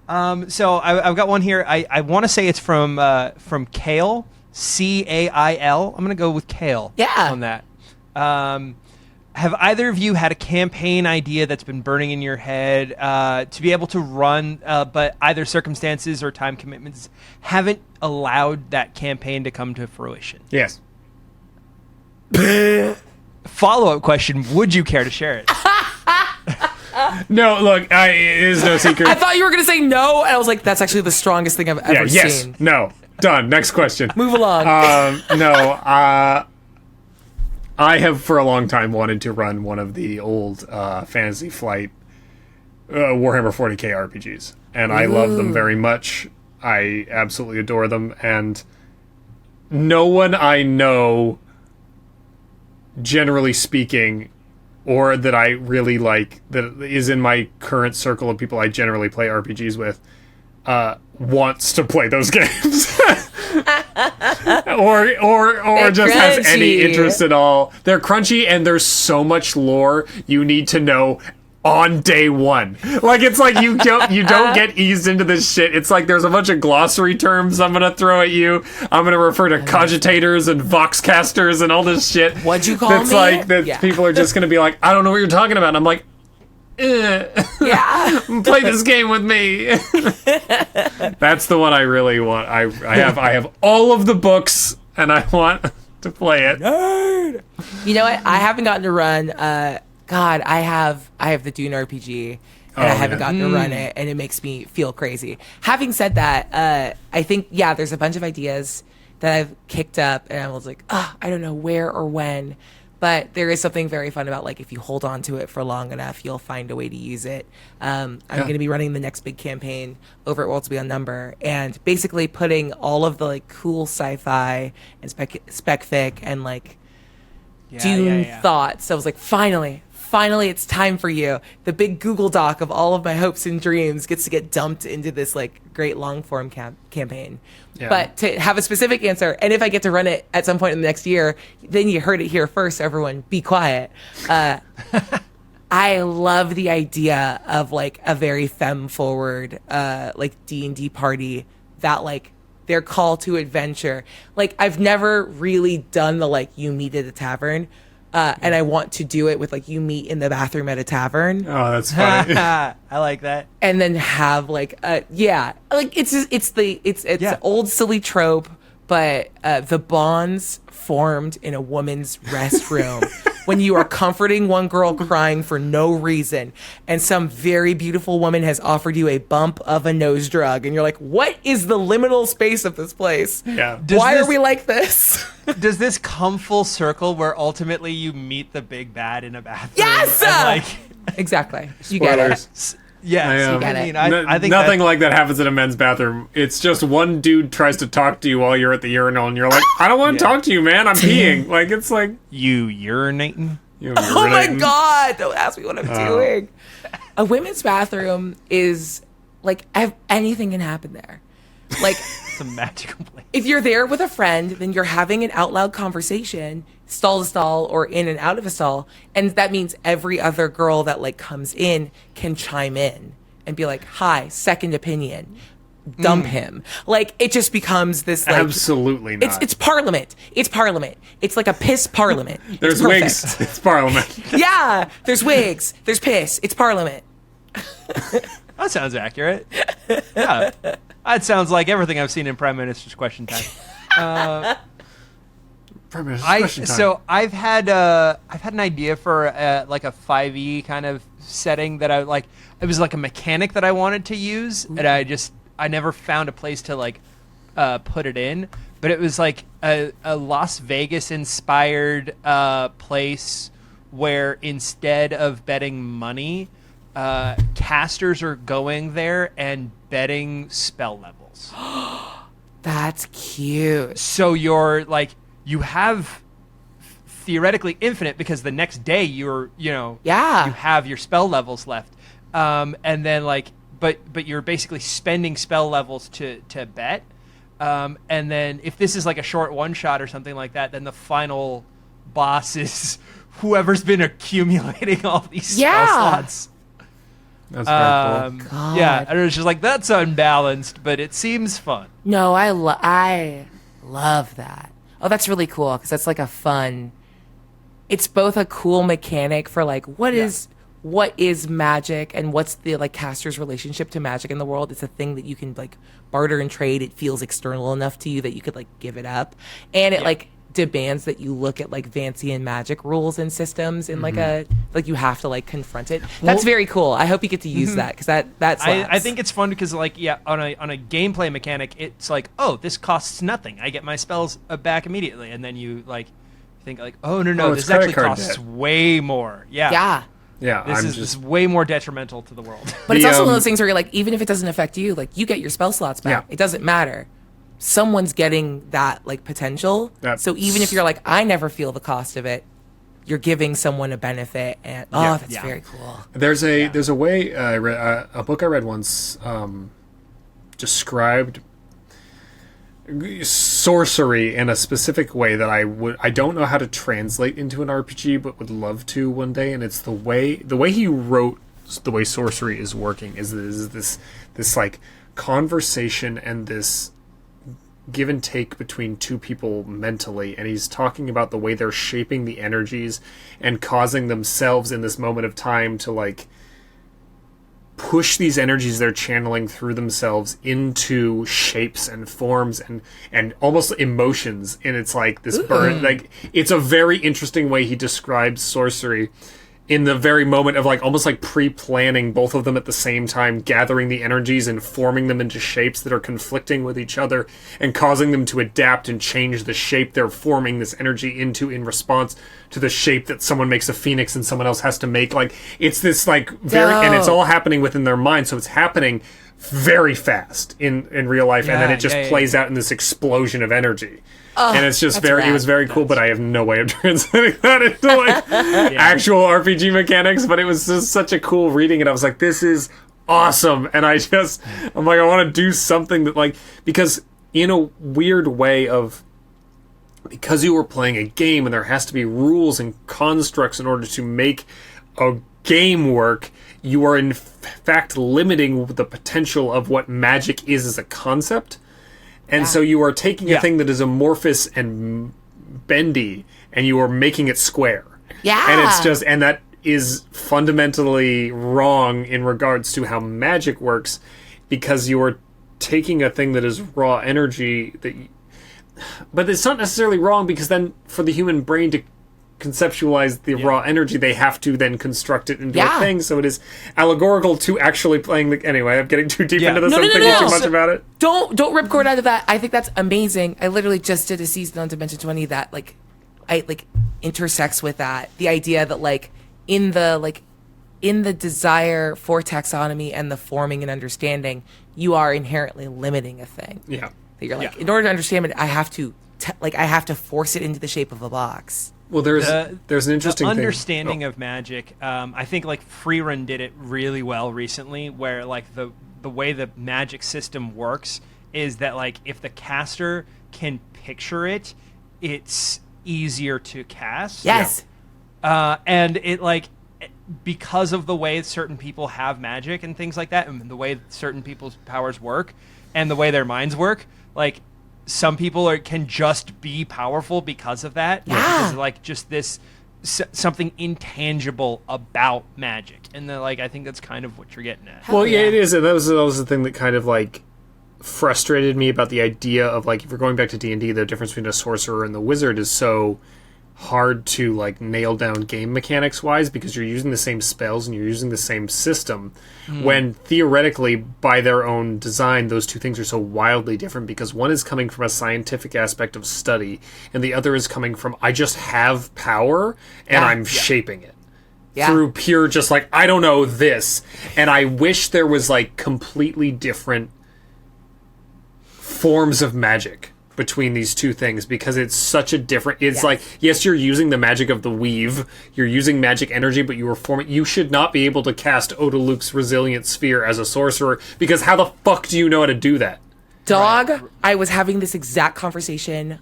I've got one here. I want to say it's from Kale, Cail. I'm gonna go with Kale. On that. Have either of you had a campaign idea that's been burning in your head to be able to run, but either circumstances or time commitments haven't allowed that campaign to come to fruition? Yes. Follow-up question, would you care to share it? No, look, it is no secret. I thought you were going to say no, and I was like, that's actually the strongest thing I've ever seen. No. Done. Next question. Move along. I have for a long time wanted to run one of the old Fantasy Flight Warhammer 40k RPGs, and I love them very much. I absolutely adore them, and no one I know, generally speaking, or that I really like, that is in my current circle of people I generally play RPGs with, wants to play those games. or just crunchy. Has any interest at all. They're crunchy, and there's so much lore you need to know on day one. Like, it's like you don't get eased into this shit. It's like there's a bunch of glossary terms I'm gonna throw at you. I'm gonna refer to cogitators and voxcasters and all this shit. What'd you call that's me? Like that people are just gonna be like, I don't know what you're talking about. And I'm like, play this game with me. That's the one I really want. I have all of the books, and I want to play it. Nerd. You know what? I haven't gotten to run God, I have the Dune RPG, and I haven't gotten to run it, and it makes me feel crazy. Having said that, I think there's a bunch of ideas that I've kicked up, and I was like, I don't know where or when, but there is something very fun about like if you hold on to it for long enough, you'll find a way to use it. I'm going to be running the next big campaign over at Worlds Beyond Number, and basically putting all of the like cool sci-fi and spec fic and like Dune thoughts. So I was like, finally, it's time for you. The big Google Doc of all of my hopes and dreams gets to get dumped into this like great long form campaign. Yeah. But to have a specific answer, and if I get to run it at some point in the next year, then you heard it here first, everyone. Be quiet. I love the idea of like a very femme forward like D&D party that like their call to adventure. Like I've never really done the like you meet at a tavern. And I want to do it with like you meet in the bathroom at a tavern. Oh, that's funny. I like that. And then have like like it's an old silly trope, but the bonds formed in a woman's restroom when you are comforting one girl crying for no reason, and some very beautiful woman has offered you a bump of a nose drug, and you're like, what is the liminal space of this place? Yeah. Why are we like this? Does this come full circle where ultimately you meet the big bad in a bathroom? Yes! And, exactly. You get it. Yeah, I think nothing like that happens in a men's bathroom. It's just one dude tries to talk to you while you're at the urinal, and you're like, I don't want to talk to you, man. I'm peeing. Like, it's like... You urinating? Oh my God! Don't ask me what I'm doing. A women's bathroom is, like, anything can happen there. Like... It's a magical place. If you're there with a friend, then you're having an out loud conversation, stall to stall or in and out of a stall, and that means every other girl that like comes in can chime in and be like, "Hi, second opinion." Dump him. Like it just becomes this like absolutely not. It's parliament. It's parliament. It's like a piss parliament. There's wigs. It's parliament. Yeah, there's wigs. There's piss. It's parliament. That sounds accurate. Yeah. That sounds like everything I've seen in Prime Minister's Question Time. Prime Minister's Question Time. So I've had an idea for like a 5e kind of setting that I like. It was like a mechanic that I wanted to use, and I never found a place to like put it in. But it was like a Las Vegas inspired place where instead of betting money, casters are going there and betting spell levels. That's cute. So you're like, you have theoretically infinite because the next day you have your spell levels left. And then like, but you're basically spending spell levels to bet. And then if this is like a short one shot or something like that, then the final boss is whoever's been accumulating all these spell slots. That's very cool. God. Yeah, and it's just like, that's unbalanced, but it seems fun. No, I love that. Oh, that's really cool because that's like a fun. It's both a cool mechanic for like what is magic and what's the like caster's relationship to magic in the world. It's a thing that you can like barter and trade. It feels external enough to you that you could like give it up, and it like demands that you look at like fancy and magic rules and systems in like a like you have to like confront it. That's very cool. I hope you get to use that because that's I think it's fun because like on a gameplay mechanic, it's like, oh, this costs nothing. I get my spells back immediately, and then you like think like, oh no, this actually costs way more. Yeah. This is way more detrimental to the world. But it's also one of those things where you're like, even if it doesn't affect you, like you get your spell slots back. Yeah. It doesn't matter. Someone's getting that like potential. So even if you're like, I never feel the cost of it, you're giving someone a benefit, and that's very cool. There's a way I read a book I read once described sorcery in a specific way that I don't know how to translate into an RPG, but would love to one day. And it's the way he wrote the way sorcery is working is this like conversation and this give and take between two people mentally, and he's talking about the way they're shaping the energies and causing themselves in this moment of time to like push these energies they're channeling through themselves into shapes and forms and almost emotions. And it's like this burn, like it's a very interesting way he describes sorcery. in the very moment of like almost like pre-planning both of them at the same time, gathering the energies and forming them into shapes that are conflicting with each other and causing them to adapt and change the shape they're forming this energy into in response to the shape that someone makes a phoenix and someone else has to make. Like, it's this like very, and it's all happening within their mind, so it's happening very fast in real life, and then it just plays out in this explosion of energy. And it's just it was very cool, but I have no way of translating that into like actual RPG mechanics, but it was just such a cool reading, and I was like, this is awesome. And I'm like, I want to do something that like, because in a weird way because you were playing a game and there has to be rules and constructs in order to make a game work, you are in fact limiting the potential of what magic is as a concept. And so you are taking a thing that is amorphous and bendy, and you are making it square. Yeah. And it's just, and that is fundamentally wrong in regards to how magic works, because you are taking a thing that is raw energy but it's not necessarily wrong, because then for the human brain to conceptualize the raw energy, they have to then construct it into a thing, so it is allegorical to actually playing the... Anyway, I'm getting too deep into this. I'm thinking too much about it. Don't ripcord out of that. I think that's amazing. I literally just did a season on Dimension 20 that intersects with that. The idea that in the desire for taxonomy and the forming and understanding, you are inherently limiting a thing. Yeah. That you're in order to understand it, I have to force it into the shape of a box. Well, there's an interesting understanding thing. of magic. I think Freerun did it really well recently, where the way the magic system works is that if the caster can picture it, it's easier to cast. Yes. And it because of the way certain people have magic and things like that, and the way certain people's powers work, and the way their minds work, some people can just be powerful because of that. Yeah. Because just this something intangible about magic, and then I think that's kind of what you're getting at. Well, yeah, it is, and that was the thing that kind of frustrated me about the idea of if we're going back to D&D, the difference between a sorcerer and the wizard is so hard to nail down game mechanics wise, because you're using the same spells and you're using the same system, when theoretically by their own design those two things are so wildly different, because one is coming from a scientific aspect of study and the other is coming from I just have power and I'm shaping it through pure just I don't know this. And I wish there was completely different forms of magic between these two things, because it's such a different... It's yes, you're using the magic of the weave, you're using magic energy, but you should not be able to cast Odaluk's Resilient Sphere as a sorcerer, because how the fuck do you know how to do that? Dog, right. I was having this exact conversation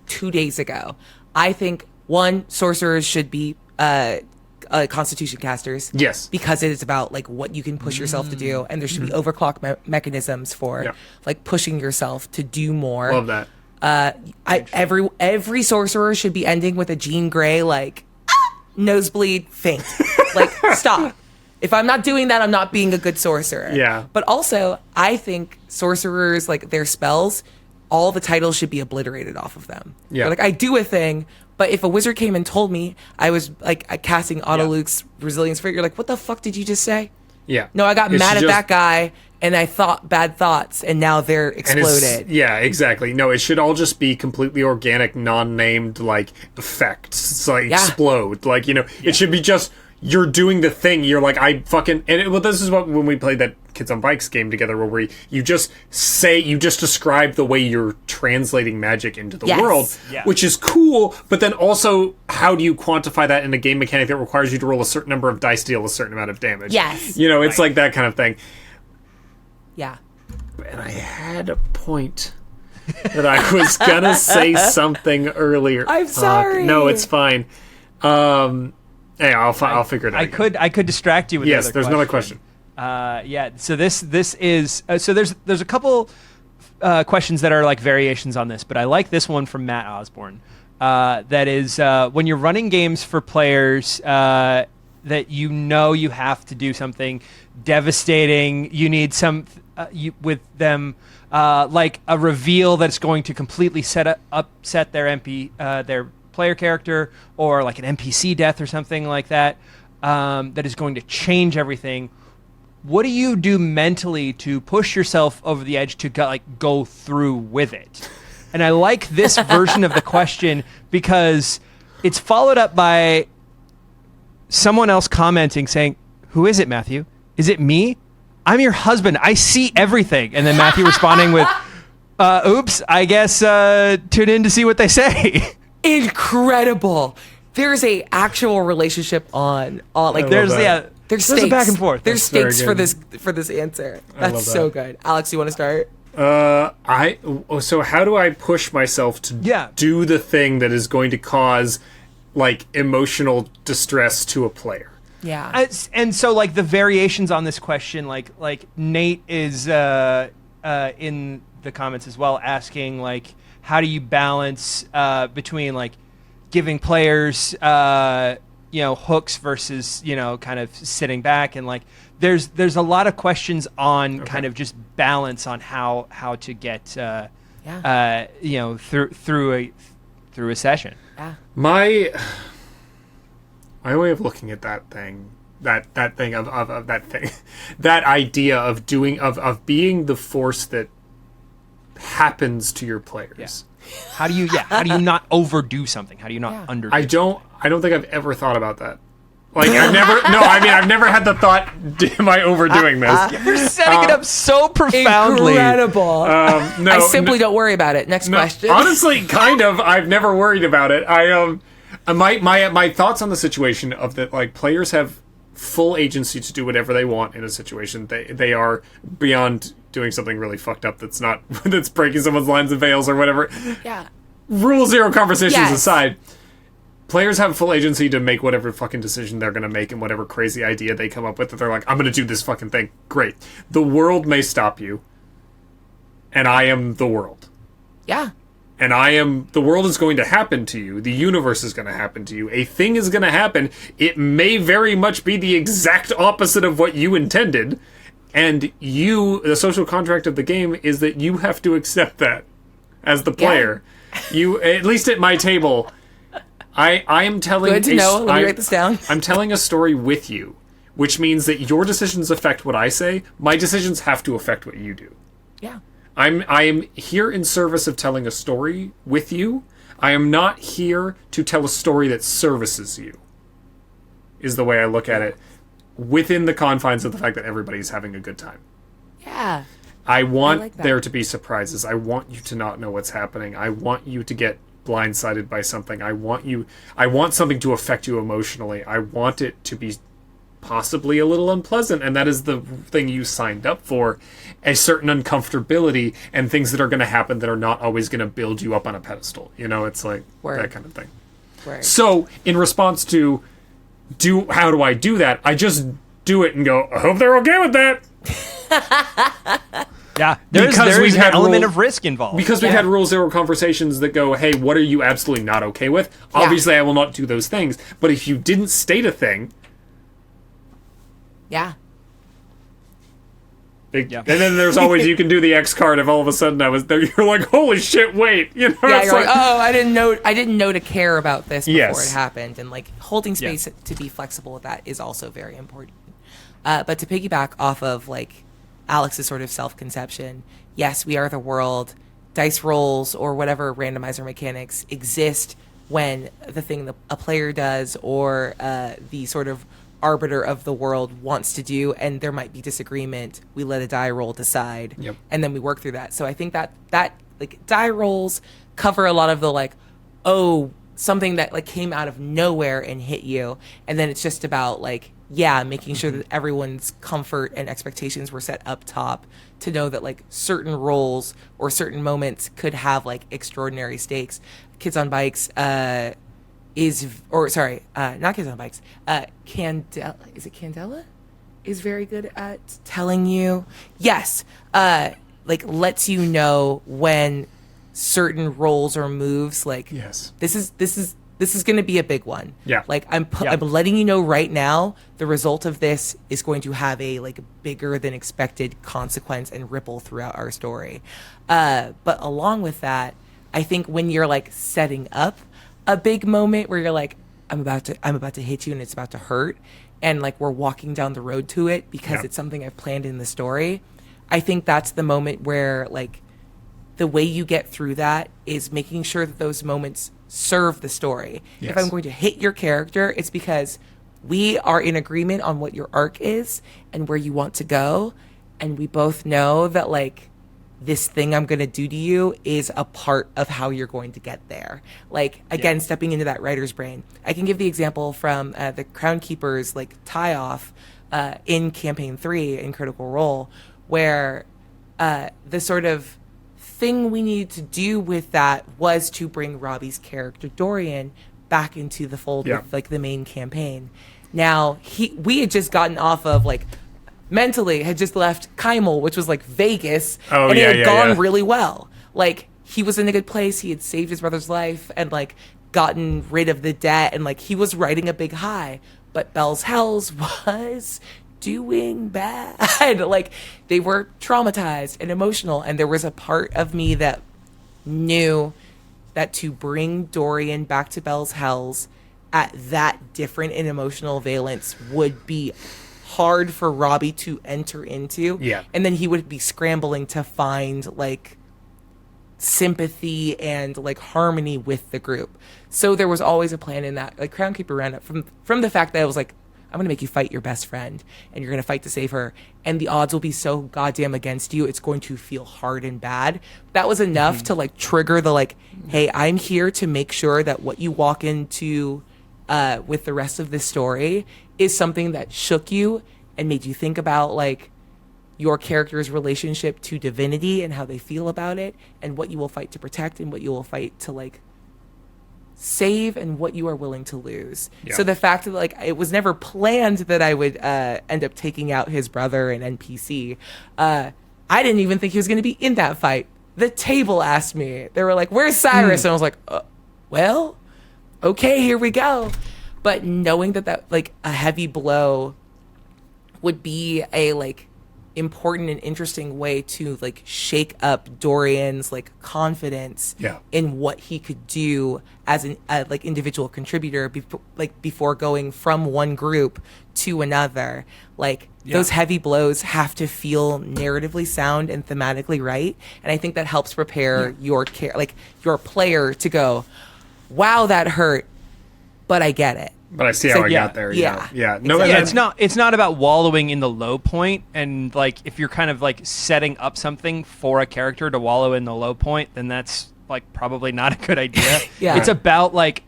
2 days ago. I think, one, sorcerers should be Constitution casters. Yes. Because it is about what you can push yourself to do, and there should be overclock mechanisms for pushing yourself to do more. Love that. Every sorcerer should be ending with a Jean Grey nosebleed faint. Stop. If I'm not doing that, I'm not being a good sorcerer. Yeah. But also, I think sorcerers, their spells, all the titles should be obliterated off of them. Yeah. I do a thing, but if a wizard came and told me I was casting Autoluke's Resilience Sphere, you're what the fuck did you just say? Yeah. No, I got mad at that guy and I thought bad thoughts and now they're exploded. Yeah, exactly. No, it should all just be completely organic, non-named effects. It's explode. It should be just you're doing the thing. You're I fucking... this is what when we played that Kids on Bikes game together, where you just describe the way you're translating magic into the world, which is cool, but then also how do you quantify that in a game mechanic that requires you to roll a certain number of dice to deal a certain amount of damage? Yes. It's that kind of thing. Yeah. And I had a point that I was gonna say something earlier. I'm sorry. No, it's fine. Hey, I'll figure it out. I could distract you with yes. There's another question. So this is so there's a couple questions that are variations on this, but I like this one from Matt Osborne. That is when you're running games for players that you have to do something devastating. You need some with them a reveal that's going to completely upset their their player character, or an NPC death or something like that. that is going to change everything. What do you do mentally to push yourself over the edge to go through with it? And I like this version of the question because it's followed up by someone else commenting saying, "Who is it, Matthew? Is it me? I'm your husband. I see everything." And then Matthew responding with, "Oops, I guess tune in to see what they say." Incredible. There's a actual relationship on like there's stakes. a back and forth. There's stakes for this answer. That's so good. Alex, you want to start? So how do I push myself to do the thing that is going to cause like emotional distress to a player? Yeah. And so like the variations on this question, like Nate is in the comments as well, asking like, how do you balance between like giving players hooks versus kind of sitting back, and like there's a lot of questions on kind of just balance on how to get through a session. Yeah. My way of looking at that thing, that idea of being the force that happens to your players. Yeah. How do you not overdo something? How do you not underdo? I don't think I've ever thought about that. Like I've never had the thought, am I overdoing this? You're setting it up so profoundly. Incredible. I simply don't worry about it. Next question. Honestly, kind of. I've never worried about it. My thoughts on the situation of that, like, players have full agency to do whatever they want in a situation. They are beyond doing something really fucked up that's breaking someone's lines and veils or whatever. Yeah. Rule zero conversations aside, players have full agency to make whatever fucking decision they're going to make and whatever crazy idea they come up with that they're like, I'm going to do this fucking thing. Great. The world may stop you, and I am the world. Yeah. And the world is going to happen to you. The universe is going to happen to you. A thing is going to happen. It may very much be the exact opposite of what you intended. And the social contract of the game is that you have to accept that as the player. Yeah. You, at least at my table, I am telling... Good to know. Let me write this down. I'm telling a story with you, which means that your decisions affect what I say. My decisions have to affect what you do. Yeah. I am here in service of telling a story with you. I am not here to tell a story that services you, is the way I look at it, within the confines of the fact that everybody's having a good time. Yeah. I want there to be surprises. I want you to not know what's happening. I want you to get blindsided by something. I want something to affect you emotionally. I want it to be possibly a little unpleasant, and that is the thing you signed up for, a certain uncomfortability and things that are going to happen that are not always going to build you up on a pedestal. It's like that kind of thing. Word. So in response to how do I do that, I just do it and go, I hope they're okay with that. Yeah, there's an element of risk involved. Because we've had Rule Zero conversations that go, hey, what are you absolutely not okay with? Yeah. Obviously, I will not do those things. But if you didn't state a thing... Yeah. And then there's always, you can do the X card if all of a sudden I was there. You're like, holy shit, wait. Yeah, you're like, oh, I didn't know to care about this before it happened. And like holding space to be flexible with that is also very important. But to piggyback off of like Alex's sort of self-conception, yes, we are the world. Dice rolls or whatever randomizer mechanics exist when the thing that a player does or the sort of arbiter of the world wants to do, and there might be disagreement. We let a die roll decide, and then we work through that. So I think that like die rolls cover a lot of the like, oh, something that like came out of nowhere and hit you, and then it's just about like making sure that everyone's comfort and expectations were set up top to know that like certain roles or certain moments could have like extraordinary stakes. Kids on Bikes not Kids on Bikes. Candela, is it Candela? Is very good at telling you, yes, like lets you know when certain roles or moves, like this is going to be a big one. Yeah. Like I'm letting you know right now, the result of this is going to have a like bigger than expected consequence and ripple throughout our story. But along with that, I think when you're like setting up a big moment where you're like, I'm about to hit you and it's about to hurt, and like we're walking down the road to it because it's something I've planned in the story. I think that's the moment where like the way you get through that is making sure that those moments serve the story. Yes. If I'm going to hit your character, it's because we are in agreement on what your arc is and where you want to go. And we both know that like this thing I'm going to do to you is a part of how you're going to get there. Like, again, stepping into that writer's brain. I can give the example from the Crown Keeper's like tie-off in Campaign 3 in Critical Role, where the sort of thing we needed to do with that was to bring Robbie's character Dorian back into the fold with like the main campaign. Now, we had just gotten off of like mentally had just left Kymel, which was like Vegas, and it had gone really well. Like, he was in a good place. He had saved his brother's life and like gotten rid of the debt, and like he was riding a big high. But Bell's Hells was doing bad. Like, they were traumatized and emotional, and there was a part of me that knew that to bring Dorian back to Bell's Hells at that different and emotional valence would be hard for Robbie to enter into. Yeah. And then he would be scrambling to find like sympathy and like harmony with the group. So there was always a plan in that. Like, Crown Keeper ran up from the fact that it was like, I'm going to make you fight your best friend, and you're going to fight to save her, and the odds will be so goddamn against you, it's going to feel hard and bad. That was enough to like trigger the like, hey, I'm here to make sure that what you walk into with the rest of this story is something that shook you and made you think about like your character's relationship to divinity and how they feel about it, and what you will fight to protect and what you will fight to like save, and what you are willing to lose. So the fact that like it was never planned that I would end up taking out his brother and NPC, I didn't even think he was going to be in that fight. The table asked me. They were like, "Where's Cyrus?" And I was like, well, okay, here we go. But knowing that like a heavy blow would be a like important and interesting way to like shake up Dorian's like confidence in what he could do as an like individual contributor before going from one group to another. Like, those heavy blows have to feel narratively sound and thematically right, and I think that helps prepare your player to go, wow, that hurt, but I get it. But I see how I got there. Yeah. No, Exactly. It's not about wallowing in the low point, and like if you're kind of like setting up something for a character to wallow in the low point, then that's like probably not a good idea. It's about like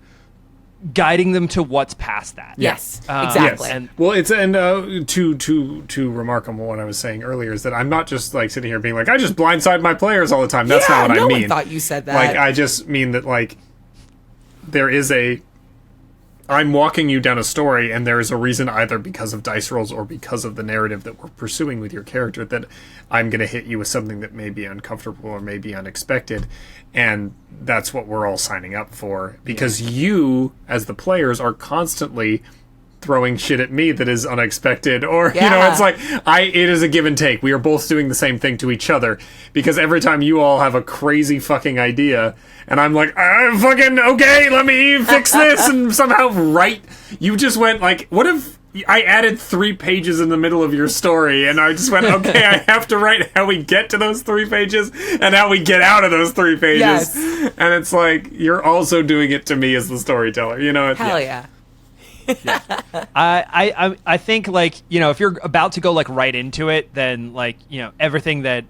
guiding them to what's past that. Yes, exactly. And well, it's to remark on what I was saying earlier is that I'm not just like sitting here being like, I just blindside my players all the time. That's not what I mean. No one thought you said that. Like, I just mean that like there is I'm walking you down a story, and there is a reason, either because of dice rolls or because of the narrative that we're pursuing with your character, that I'm going to hit you with something that may be uncomfortable or may be unexpected. And that's what we're all signing up for, because you, as the players, are constantly throwing shit at me that is unexpected, or you know, it's like it is a give and take. We are both doing the same thing to each other, because every time you all have a crazy fucking idea and I'm like, fucking okay, let me fix this, and somehow you just went like, what if I added 3 pages in the middle of your story, and I just went, okay, I have to write how we get to those 3 pages and how we get out of those 3 pages. And it's like, you're also doing it to me as the storyteller, you know? Hell yeah. I think, like, you know, if you're about to go like right into it, then like, you know, everything that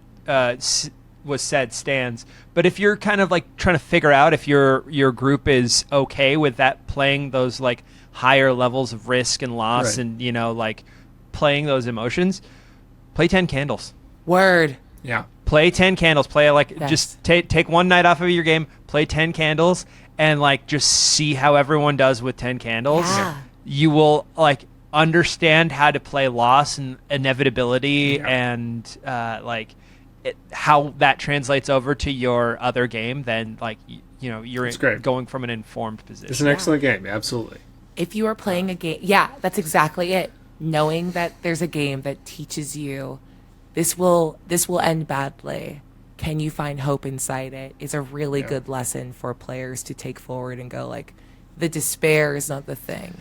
was said stands. But if you're kind of like trying to figure out if your group is okay with that, playing those like higher levels of risk and loss, and you know, like playing those emotions, play 10 candles. Word. Yeah. Play 10 candles. Play like just take one night off of your game. Play 10 candles, and like just see how everyone does with 10 candles. You will like understand how to play loss and inevitability, and like how that translates over to your other game. Then like you know, you're going from an informed position. It's an excellent game, absolutely. If you are playing a game, that's exactly it. Knowing that there's a game that teaches you this will end badly. Can you find hope inside it? Is a really good lesson for players to take forward and go like, the despair is not the thing.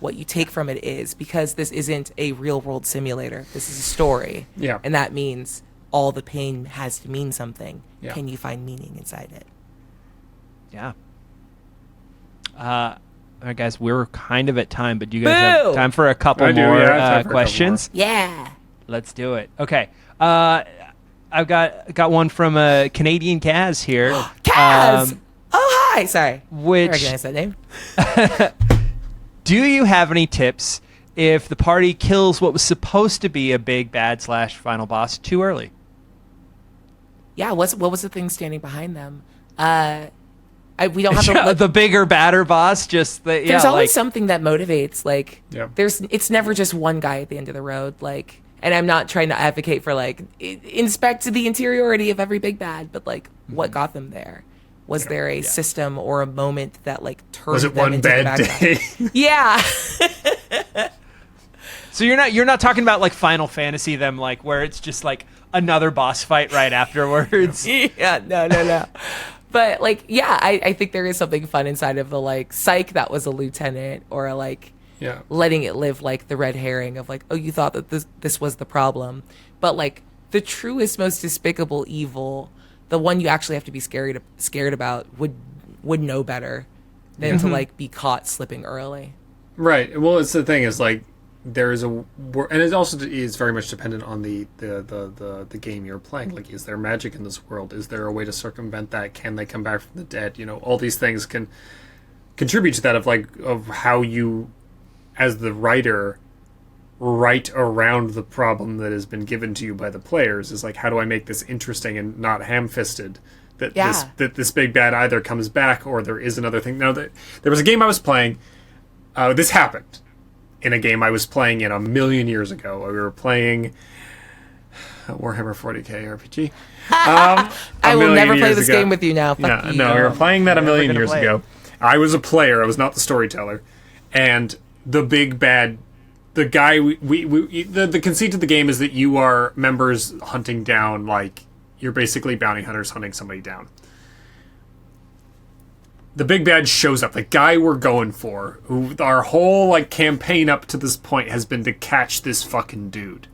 what you take from it is, because this isn't a real world simulator. This is a story. Yeah. And that means all the pain has to mean something. Yeah. Can you find meaning inside it? Yeah. All right, guys, we're kind of at time, but do you guys have time for a couple more questions? Yeah. Let's do it. Okay. I've got one from Canadian Kaz here. Kaz! Oh, hi. Sorry. Which, I recognize that name. do you have any tips if the party kills what was supposed to be a big bad / final boss too early? Yeah, what was the thing standing behind them? We don't have to the bigger, badder boss. Just there's always something that motivates. Like, Yeah. it's never just one guy at the end of the road. Like, and I'm not trying to advocate for like inspect the interiority of every big bad, but like, what got them there? Was there a system or a moment that like turned Was it them one into bad the day? Yeah. So you're not talking about like Final Fantasy them, like where it's just like another boss fight right afterwards. Yeah, no. But like, yeah, I think there is something fun inside of the like psych that was a lieutenant, or like letting it live, like the red herring of like, oh, you thought that this was the problem, but like the truest, most despicable evil, the one you actually have to be scared about, would know better than to like be caught slipping early. Right. Well, it's the thing is like there is and it also is very much dependent on the game you're playing. Like, is there magic in this world? Is there a way to circumvent that? Can they come back from the dead? You know, all these things can contribute to that of how you, as the writer, write around the problem that has been given to you by the players. Is like, how do I make this interesting and not ham-fisted? That this big bad either comes back or there is another thing. Now, there was a game I was playing. This happened in a game I was playing in a million years ago. We were playing Warhammer 40k RPG. I will never play this game with you now. Fuck you. No, we were playing that a million years ago. I was a player. I was not the storyteller. And the big bad, the guy, the conceit of the game is that you are members hunting down, like, you're basically bounty hunters hunting somebody down. The big bad shows up. The guy we're going for, who our whole like campaign up to this point has been to catch this fucking dude,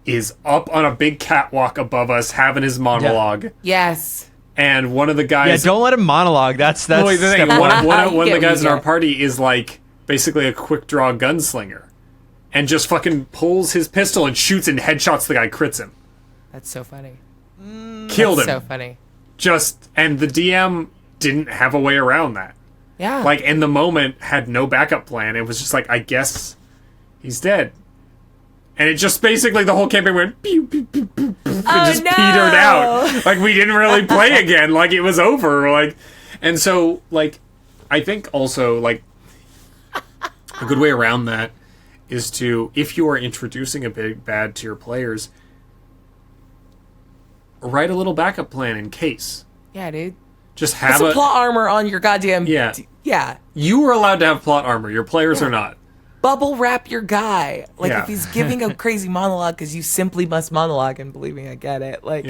is up on a big catwalk above us having his monologue. Yes. And one of the guys... Yeah, don't let him monologue. That's the thing. One of the guys in our party is like basically a quick draw gunslinger, and just fucking pulls his pistol and shoots and headshots the guy, crits him. That's so funny. Killed him. So funny. And the DM didn't have a way around that. Yeah. Like, in the moment, had no backup plan. It was just like, I guess he's dead. And it just basically, the whole campaign went pew, pew, pew, pew, pew, and just petered out. Like, we didn't really play again. Like, it was over. Like, and so, like, I think also, like, a good way around that is to, if you are introducing a big bad to your players, write a little backup plan in case. Yeah, dude. Just have a plot armor on your goddamn... Yeah. Yeah. You are allowed to have plot armor. Your players are not. Bubble wrap your guy. Like, if he's giving a crazy monologue, because you simply must monologue, and believe me, I get it. Like,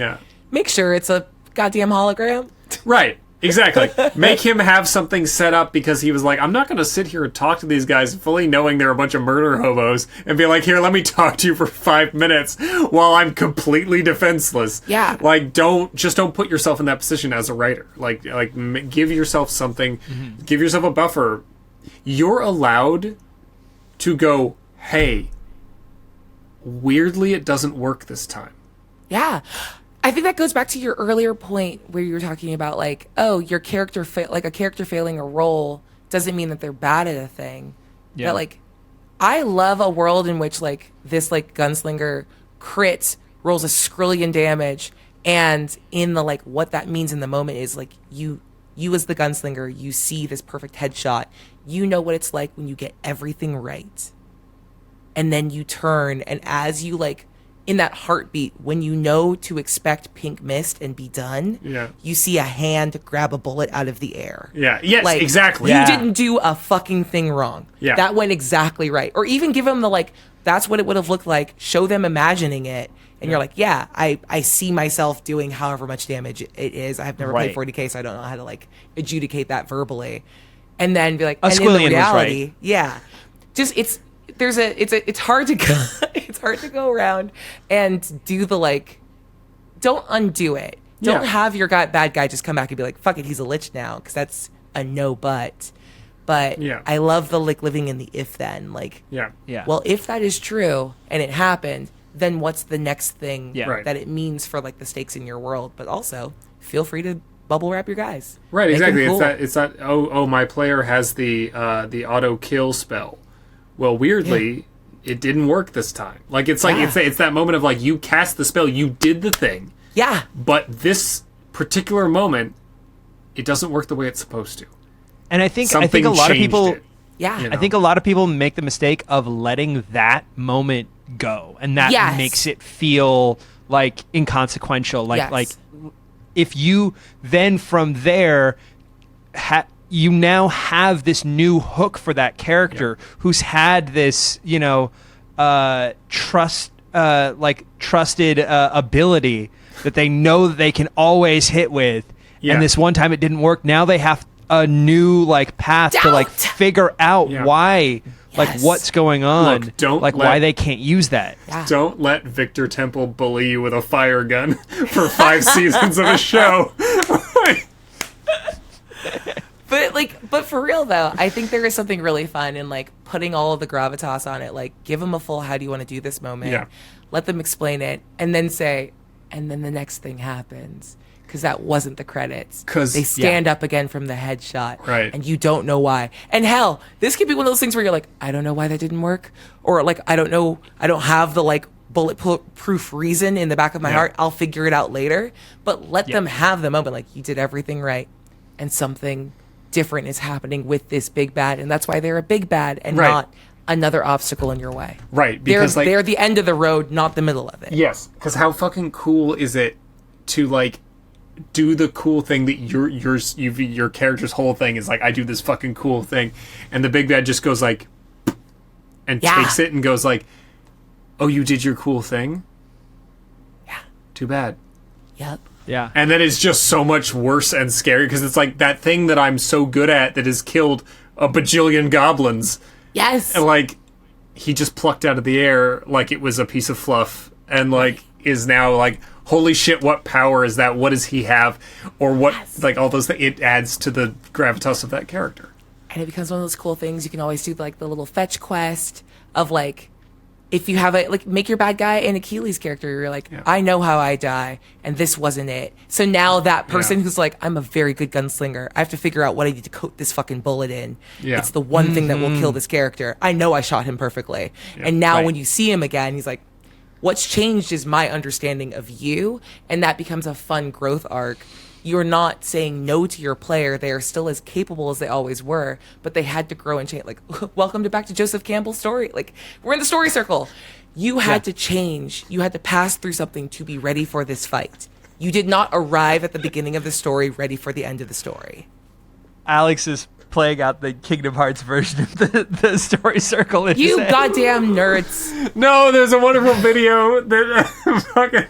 make sure it's a goddamn hologram. Right. Exactly. Make him have something set up, because he was like, I'm not going to sit here and talk to these guys fully knowing they're a bunch of murder hobos and be like, here, let me talk to you for 5 minutes while I'm completely defenseless. Yeah. Like, don't put yourself in that position as a writer. Like give yourself something, give yourself a buffer. You're allowed to go, hey, weirdly, it doesn't work this time. Yeah. I think that goes back to your earlier point where you were talking about, like, oh, your character, like a character failing a role doesn't mean that they're bad at a thing. Yeah. But, like, I love a world in which, like, this, like, gunslinger crit rolls a skrillion damage, and in the, like, what that means in the moment is, like, you as the gunslinger, you see this perfect headshot. You know what it's like when you get everything right. And then you turn, and as you, like, in that heartbeat, when you know to expect pink mist and be done, you see a hand grab a bullet out of the air. Yeah. Yes, like, exactly. You didn't do a fucking thing wrong. Yeah. That went exactly right. Or even give them the, like, that's what it would have looked like. Show them imagining it. And you're like, yeah, I see myself doing however much damage it is. I've never played 40K, so I don't know how to, like, adjudicate that verbally. and then be like, A and in squillion was reality, right. yeah, just it's hard to go, it's hard to go around and do the like, don't undo it. Don't have your bad guy just come back and be like, fuck it, he's a lich now, because that's a no but. But I love the like living in the if then, like, well, if that is true and it happened, then what's the next thing that it means for like the stakes in your world? But also feel free to bubble wrap your guys. Right, Make exactly. them cool. It's that oh my player has the auto kill spell. Well, weirdly, it didn't work this time. Like it's like it's that moment of like you cast the spell, you did the thing. Yeah. But this particular moment, it doesn't work the way it's supposed to. And I think a lot of people I think a lot of people make the mistake of letting that moment go, and that makes it feel like inconsequential. Like if you then from there you now have this new hook for that character who's had this, trusted ability that they know that they can always hit with. And this one time it didn't work. Now they have a new like path to like figure out why, like what's going on. Look, why they can't use that. Don't let Victor Temple bully you with a fire gun for 5 seasons of a show. But for real though, I think there is something really fun in like putting all of the gravitas on it. Like give them a full how do you want to do this moment. Yeah. Let them explain it and then say, and then the next thing happens. Because that wasn't the credits. Because they stand up again from the headshot. Right. And you don't know why. And hell, this could be one of those things where you're like, I don't know why that didn't work. Or like, I don't know. I don't have the like bulletproof reason in the back of my heart. I'll figure it out later. But let them have the moment. Like you did everything right. And something different is happening with this big bad. And that's why they're a big bad and not another obstacle in your way. Right. Because they're the end of the road, not the middle of it. Yes. Because how fucking cool is it to like do the cool thing that your character's whole thing is like, I do this fucking cool thing, and the big bad just goes like and takes it and goes like, oh, you did your cool thing? Yeah. Too bad. Yep. Yeah. And then it's just so much worse and scary because it's like that thing that I'm so good at that has killed a bajillion goblins. Yes. And like he just plucked out of the air like it was a piece of fluff and like is now like, holy shit, what power is that? What does he have? Or what, like all those things, it adds to the gravitas of that character. And it becomes one of those cool things. You can always do like the little fetch quest of like, if you have make your bad guy an Achilles character, you're like, I know how I die, and this wasn't it. So now that person who's like, I'm a very good gunslinger, I have to figure out what I need to coat this fucking bullet in. Yeah. It's the one thing that will kill this character. I know I shot him perfectly. Yeah. And now when you see him again, he's like, what's changed is my understanding of you, and that becomes a fun growth arc. You're not saying no to your player. They are still as capable as they always were, but they had to grow and change. Like, welcome back to Joseph Campbell's story. Like, we're in the story circle. You had to change. You had to pass through something to be ready for this fight. You did not arrive at the beginning of the story ready for the end of the story. Alex is playing out the Kingdom Hearts version of the story circle. You goddamn nerds. No, there's a wonderful video that fucking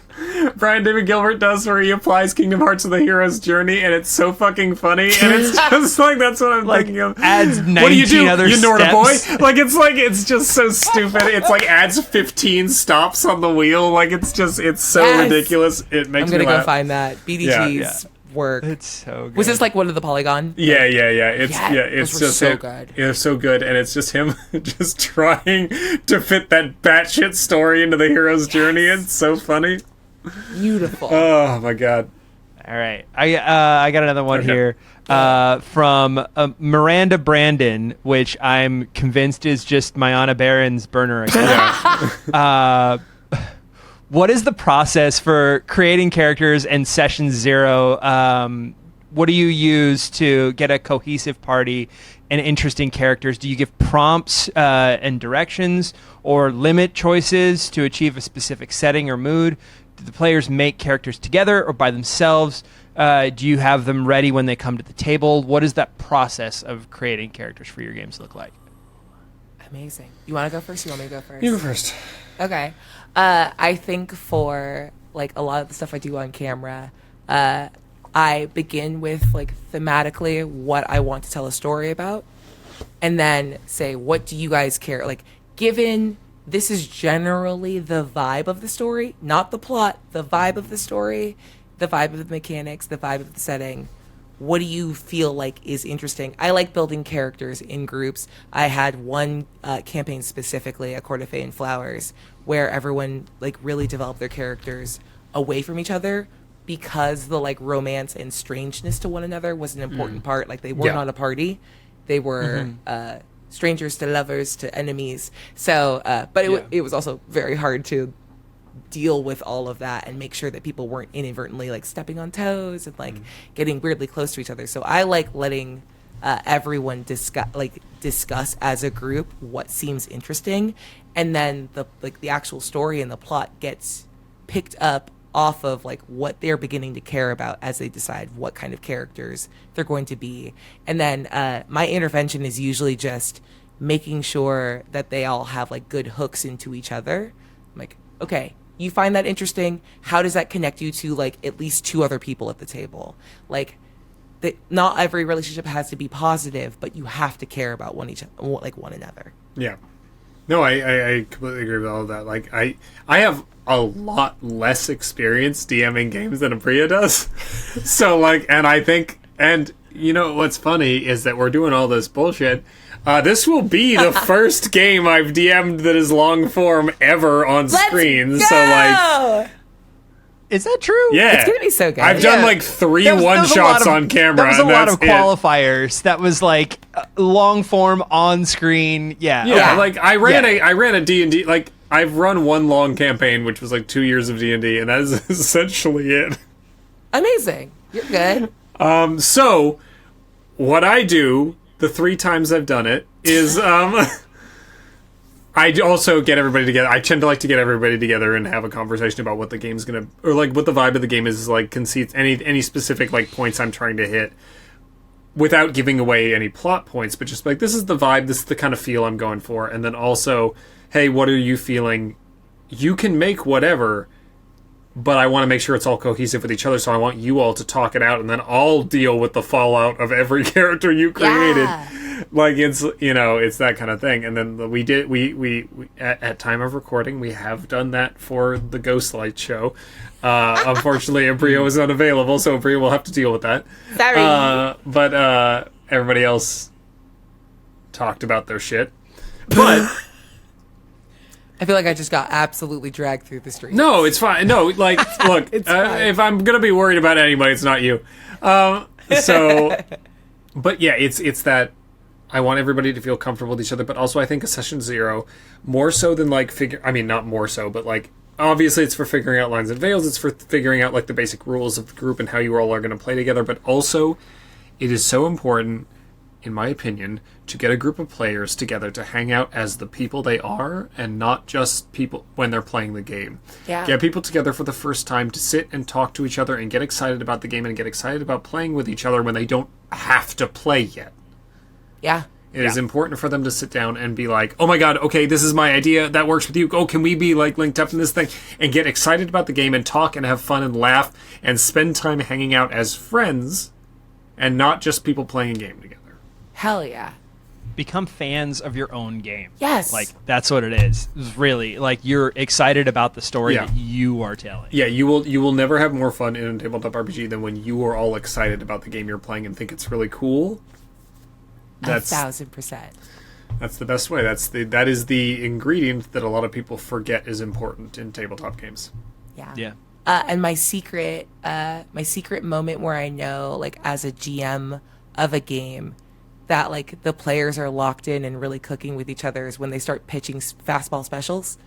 Brian David Gilbert does where he applies Kingdom Hearts to the hero's journey, and it's so fucking funny. And it's just like, that's what I'm thinking of. Adds 19 what do you do, other you Norda steps. boy? Like, it's just so stupid. It's like adds 15 stops on the wheel. Like, it's so ridiculous. It makes me laugh. I'm gonna go find that. BDG's work. It's so good. Was this like one of the Polygon? Yeah. It's just so good. It's so good, and it's just him just trying to fit that batshit story into the hero's journey. It's so funny. Beautiful. Oh my god. All right, I got another one here from Miranda Brandon, which I'm convinced is just Mayana Baron's burner account. What is the process for creating characters in Session 0? What do you use to get a cohesive party and interesting characters? Do you give prompts and directions or limit choices to achieve a specific setting or mood? Do the players make characters together or by themselves? Do you have them ready when they come to the table? What does that process of creating characters for your games look like? Amazing. You want to go first? You want me to go first? You go first. Okay. I think for like a lot of the stuff I do on camera, I begin with like thematically what I want to tell a story about, and then say, what do you guys care? Like, given this is generally the vibe of the story, not the plot, the vibe of the story, the vibe of the mechanics, the vibe of the setting. What do you feel like is interesting? I like building characters in groups. I had one campaign specifically, A Court of Fate and Flowers, where everyone like really developed their characters away from each other because the like romance and strangeness to one another was an important part. Like they were not a party. They were strangers to lovers to enemies. So, but it was also very hard to deal with all of that and make sure that people weren't inadvertently like stepping on toes and like getting weirdly close to each other. So I like letting everyone discuss as a group what seems interesting, and then the actual story and the plot gets picked up off of like what they're beginning to care about as they decide what kind of characters they're going to be. And then my intervention is usually just making sure that they all have like good hooks into each other. I'm like, okay, you find that interesting. How does that connect you to like at least two other people at the table? Like, not every relationship has to be positive, but you have to care about one another. Yeah. No, I completely agree with all of that. Like, I have a lot less experience DMing games than Aabria does. So, like, and I think, and you know what's funny is that we're doing all this bullshit. This will be the first game I've DM'd that is long form ever on screen. So, like, is that true? Yeah, it's gonna be so good. I've done like three one shots on camera. There was a lot of qualifiers. That was like long form on screen. Yeah, yeah. Like I ran a D&D. Like I've run one long campaign, which was like 2 years of D&D, and that is essentially it. Amazing. You're good. So what I do the 3 times I've done it is I also get everybody together. I tend to like to get everybody together and have a conversation about what the game's gonna, or like what the vibe of the game is, like conceits, any specific like points I'm trying to hit, without giving away any plot points, but just like, this is the vibe, this is the kind of feel I'm going for, and then also, hey, what are you feeling? You can make whatever, but I want to make sure it's all cohesive with each other, so I want you all to talk it out, and then I'll deal with the fallout of every character you created. Yeah. Like, it's, you know, it's that kind of thing. And then we at time of recording, we have done that for the Ghostlight show. Unfortunately, Aabria was unavailable, so Aabria will have to deal with that. Sorry. But everybody else talked about their shit. But I feel like I just got absolutely dragged through the street. No, it's fine. No, like, look, if I'm going to be worried about anybody, it's not you. So, but yeah, it's that I want everybody to feel comfortable with each other, but also I think a session 0, more so than like not more so, but like, obviously it's for figuring out lines and veils, it's for figuring out like the basic rules of the group and how you all are going to play together, but also it is so important, in my opinion, to get a group of players together to hang out as the people they are and not just people when they're playing the game. Yeah. Get people together for the first time to sit and talk to each other and get excited about the game and get excited about playing with each other when they don't have to play yet. Yeah. It is important for them to sit down and be like, oh my god, okay, this is my idea, that works with you, oh, can we be like linked up in this thing? And get excited about the game and talk and have fun and laugh and spend time hanging out as friends and not just people playing a game together. Hell yeah. Become fans of your own game. Yes. Like, that's what it is. It's really, like, you're excited about the story that you are telling. Yeah, you will never have more fun in a tabletop RPG than when you are all excited about the game you're playing and think it's really cool. That's 1,000%. That's the best way. That is the ingredient that a lot of people forget is important in tabletop games. Yeah. Yeah. And my secret moment where I know, like, as a GM of a game, that like the players are locked in and really cooking with each other is when they start pitching fastball specials.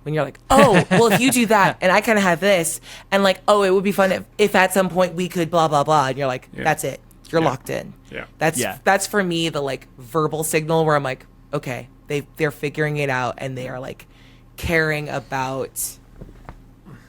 When you're like, oh, well, if you do that and I kind of have this, and like, oh, it would be fun if at some point we could blah blah blah, and you're like, that's it. You're locked in. Yeah. That's for me the like verbal signal where I'm like, okay, they're figuring it out and they are like caring about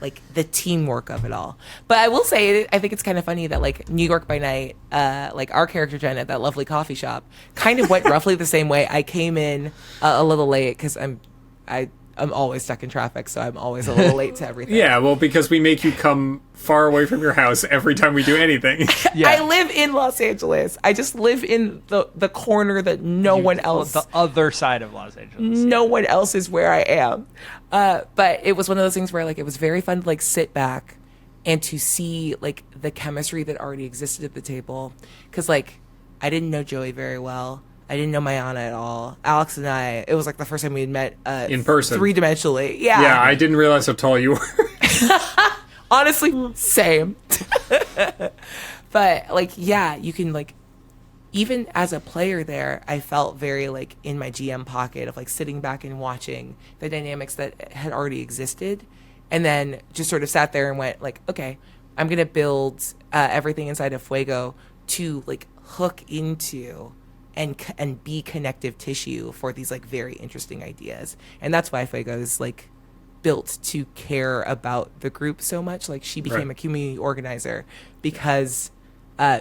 like the teamwork of it all. But I will say, I think it's kind of funny that like New York by Night, like our character Jen at that lovely coffee shop, kind of went roughly the same way. I came in a little late because I I'm always stuck in traffic, so I'm always a little late to everything. Yeah, well, because we make you come far away from your house every time we do anything. Yeah. I live in Los Angeles. I just live in the corner that no one else. The other side of Los Angeles. No one else is where I am. But it was one of those things where like it was very fun to like sit back and to see like the chemistry that already existed at the table. Because like I didn't know Joey very well. I didn't know Mayana at all. Alex and I, it was like the first time we had met in person, 3-dimensionally. Yeah. Yeah, I didn't realize how tall you were. Honestly, same. But like, yeah, you can like, even as a player there, I felt very like in my GM pocket of like sitting back and watching the dynamics that had already existed. And then just sort of sat there and went like, okay, I'm going to build everything inside of Fuego to like hook into and be connective tissue for these like very interesting ideas. And that's why Fuego is like built to care about the group so much. Like she became a community organizer because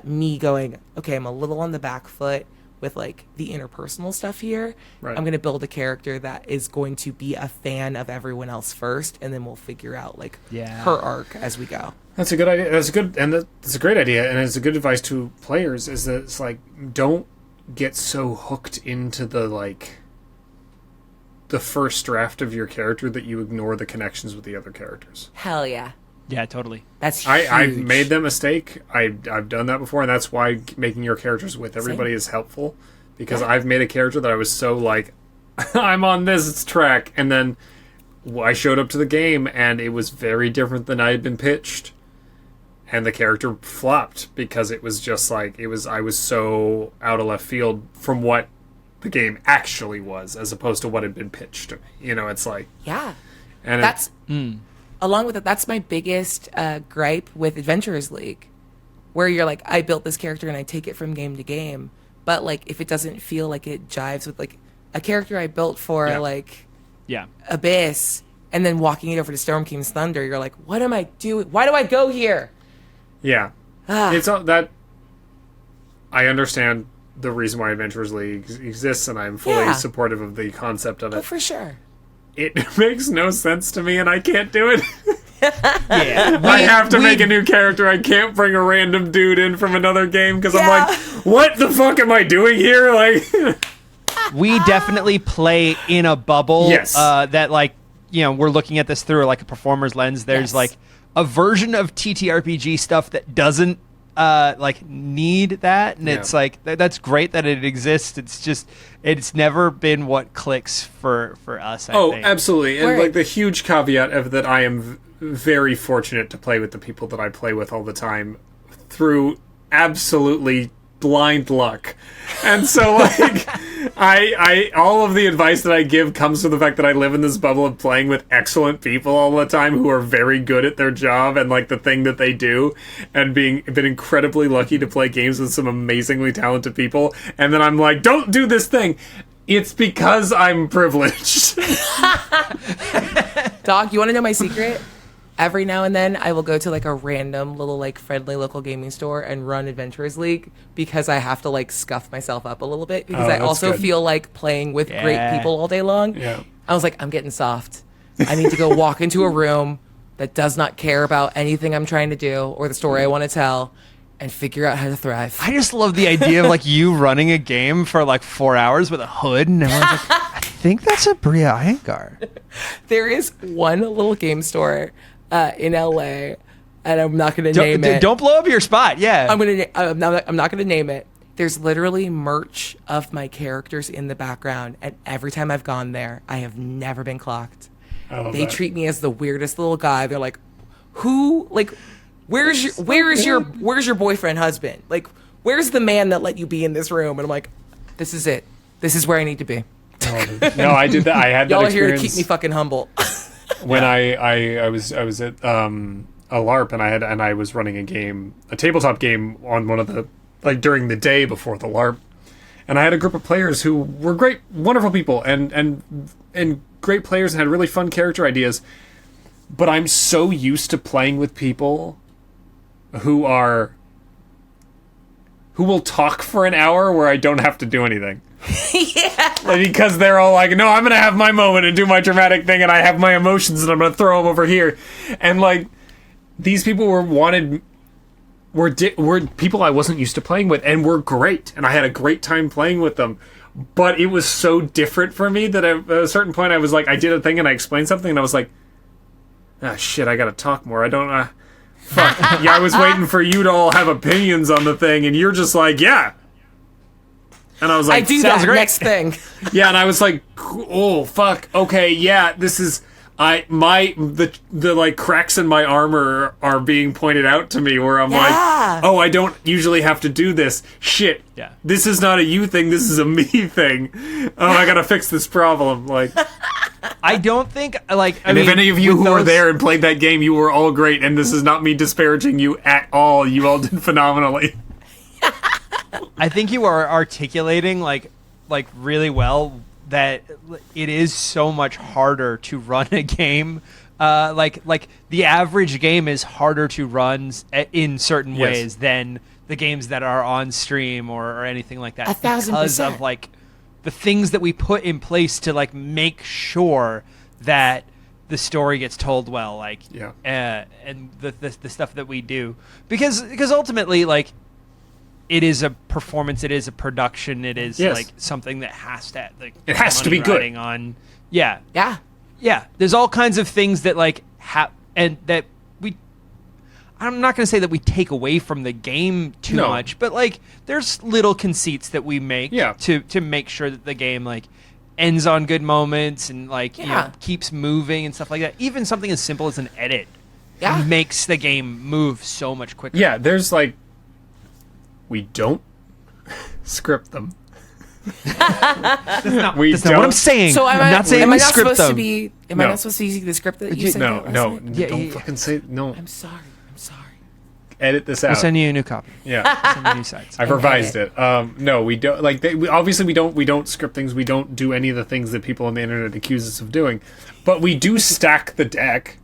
me going, okay, I'm a little on the back foot with like the interpersonal stuff here. Right. I'm going to build a character that is going to be a fan of everyone else first, and then we'll figure out like her arc as we go. That's a good idea. That's good, and that's a great idea, and it's a good advice to players. Is that it's like don't get so hooked into the first draft of your character that you ignore the connections with the other characters. Hell yeah. Yeah, totally. That's huge. I've made that mistake. I've done that before, and that's why making your characters with everybody is helpful. Because I've made a character that I was so like, I'm on this track, and then I showed up to the game, and it was very different than I had been pitched. And the character flopped because it was just like I was so out of left field from what the game actually was, as opposed to what had been pitched to me. You know, it's like and that's along with it. That's my biggest gripe with Adventurers League, where you're like, I built this character and I take it from game to game, but like if it doesn't feel like it jives with like a character I built for Abyss, and then walking it over to Storm King's Thunder, you're like, what am I doing? Why do I go here? Yeah. It's all that. I understand the reason why Adventurers League exists, and I'm fully supportive of the concept of it. Oh, for sure. It makes no sense to me, and I can't do it. I have to make a new character. I can't bring a random dude in from another game because I'm like, what the fuck am I doing here? Like, we definitely play in a bubble. Yes. That like, you know, we're looking at this through like a performer's lens. There's like a version of TTRPG stuff that doesn't like need that, and it's like that's great that it exists. It's just it's never been what clicks for us. I think. Absolutely, and like the huge caveat of that, I am very fortunate to play with the people that I play with all the time through absolutely blind luck. And so like I all of the advice that I give comes from the fact that I live in this bubble of playing with excellent people all the time who are very good at their job and like the thing that they do, and been incredibly lucky to play games with some amazingly talented people. And then I'm like, don't do this thing. It's because I'm privileged. Dog, you want to know my secret? Every now and then I will go to like a random little like friendly local gaming store and run Adventurers League because I have to like scuff myself up a little bit because I also feel like playing with great people all day long. Yeah. I was like, I'm getting soft. I need to go walk into a room that does not care about anything I'm trying to do or the story I want to tell and figure out how to thrive. I just love the idea of like you running a game for like 4 hours with a hood and everyone's like, I think that's Aabria Iyengar. There is one little game store in LA, and I'm not going to name it. Don't blow up your spot. Yeah, I'm not going to name it. There's literally merch of my characters in the background, and every time I've gone there, I have never been clocked. They treat me as the weirdest little guy. They're like, "Who? Like, where's your boyfriend, husband? Like, where's the man that let you be in this room?" And I'm like, "This is it. This is where I need to be." No, I did that. I had that experience. Y'all are here to keep me fucking humble. When I was at a LARP and I was running a tabletop game on one of the like during the day before the LARP, and I had a group of players who were great, wonderful people and great players and had really fun character ideas. But I'm so used to playing with people who will talk for an hour where I don't have to do anything. Yeah. Like, because they're all like, no, I'm gonna have my moment and do my dramatic thing, and I have my emotions, and I'm gonna throw them over here. And like, these people were people I wasn't used to playing with, and were great, and I had a great time playing with them. But it was so different for me that at a certain point I was like, I did a thing and I explained something, and I was like, ah, shit, I gotta talk more. I don't, fuck. Yeah, I was waiting for you to all have opinions on the thing, and you're just like, yeah. And I was like, I do sounds that great. next thing. Yeah, and I was like, oh, fuck, okay, yeah, this is... the like cracks in my armor are being pointed out to me where I'm like, oh, I don't usually have to do this. Shit. Yeah. This is not a you thing, this is a me thing. Oh, I gotta fix this problem. Like, I don't think like. if any of you who were there and played that game, you were all great, and this is not me disparaging you at all. You all did phenomenally. I think you are articulating like really well that it is so much harder to run a game. Like the average game is harder to run in certain ways than the games that are on stream or anything like that. 1,000%. Because of like the things that we put in place to like make sure that the story gets told well, like and the stuff that we do, because ultimately like it is a performance, it is a production, it is like something that has to like, it has to be good on. Yeah. There's all kinds of things that like and that I'm not going to say that we take away from the game too much, but like there's little conceits that we make to make sure that the game like ends on good moments and like you know, keeps moving and stuff like that. Even something as simple as an edit makes the game move so much quicker. Yeah, there's like, we don't script them. That's not what I'm saying. So I'm not saying we script them. Am I not supposed to use the script that you sent out? Don't fucking say no. I'm sorry. Edit this out. We'll send you a new copy. Yeah, send you new sites. I've revised it. No, we don't. Like, obviously, we don't script things. We don't do any of the things that people on the internet accuse us of doing. But we do stack the deck,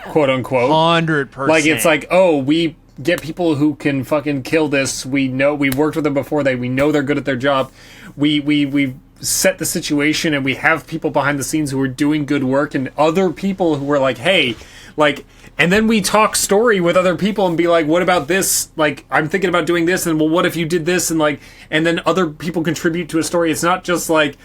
quote unquote. 100%. Like, it's like, oh, we get people who can fucking kill this. We know we've worked with them before. We know they're good at their job. We set the situation, and we have people behind the scenes who are doing good work, and other people who are like, hey, like. And then we talk story with other people and be like, what about this? Like, I'm thinking about doing this, and well, what if you did this? And like, and then other people contribute to a story. It's not just like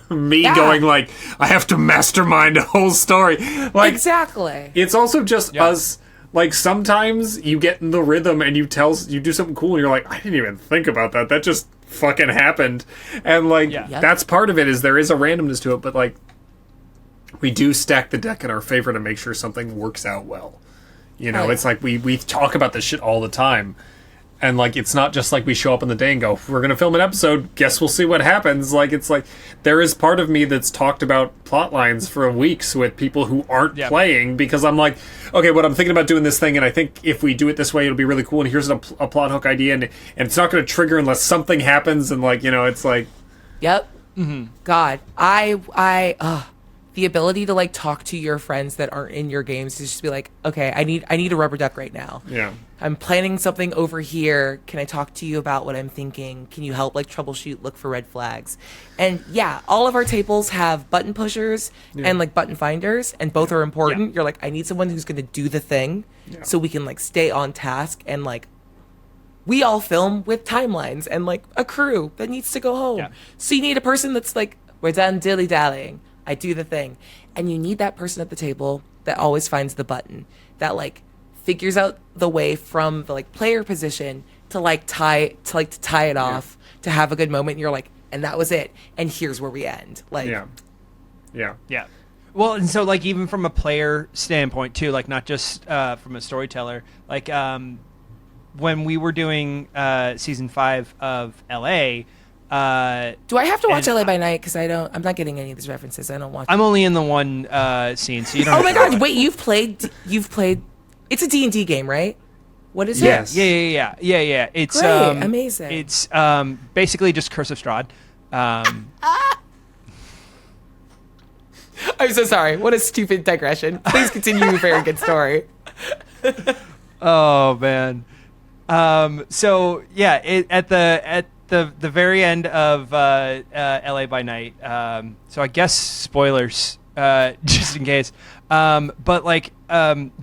me going like, I have to mastermind a whole story. Like, exactly. It's also just us. Like, sometimes you get in the rhythm and you do something cool, and you're like, I didn't even think about that. That just fucking happened. And like, that's part of it, is there is a randomness to it, but like, we do stack the deck in our favor to make sure something works out well. You know, it's like we talk about this shit all the time. And like, it's not just like we show up on the day and go, we're going to film an episode, guess we'll see what happens. Like, it's like, there is part of me that's talked about plot lines for weeks with people who aren't playing, because I'm like, okay, what I'm thinking about doing this thing, and I think if we do it this way, it'll be really cool, and here's a plot hook idea, and it's not going to trigger unless something happens, and like, you know, it's like... Yep. Mm-hmm. God, the ability to like talk to your friends that aren't in your games, to just be like, okay, I need a rubber duck right now. Yeah. I'm planning something over here. Can I talk to you about what I'm thinking? Can you help like troubleshoot, look for red flags? And all of our tables have button pushers and like button finders, and both are important. You're like, I need someone who's going to do the thing so we can like stay on task, and like we all film with timelines and like a crew that needs to go home. Yeah. So you need a person that's like, we're done dilly-dallying. I do the thing. And you need that person at the table that always finds the button, that like figures out the way from the like player position to like tie it off, to have a good moment. And you're like, and that was it. And here's where we end. Like, yeah. Well, and so like, even from a player standpoint too, like not just from a storyteller, like when we were doing season 5 of LA, do I have to watch LA by Night? Because I'm not getting any of these references. I don't watch. I'm only in the one scene, so you don't. Oh my god! Wait, you've played. It's a D&D game, right? What is it? Yes. Yeah. It's great, amazing. It's basically just Curse of Strahd. I'm so sorry. What a stupid digression. Please continue your very good story. Oh man. So yeah, the very end of LA by Night. So I guess spoilers, just in case. But like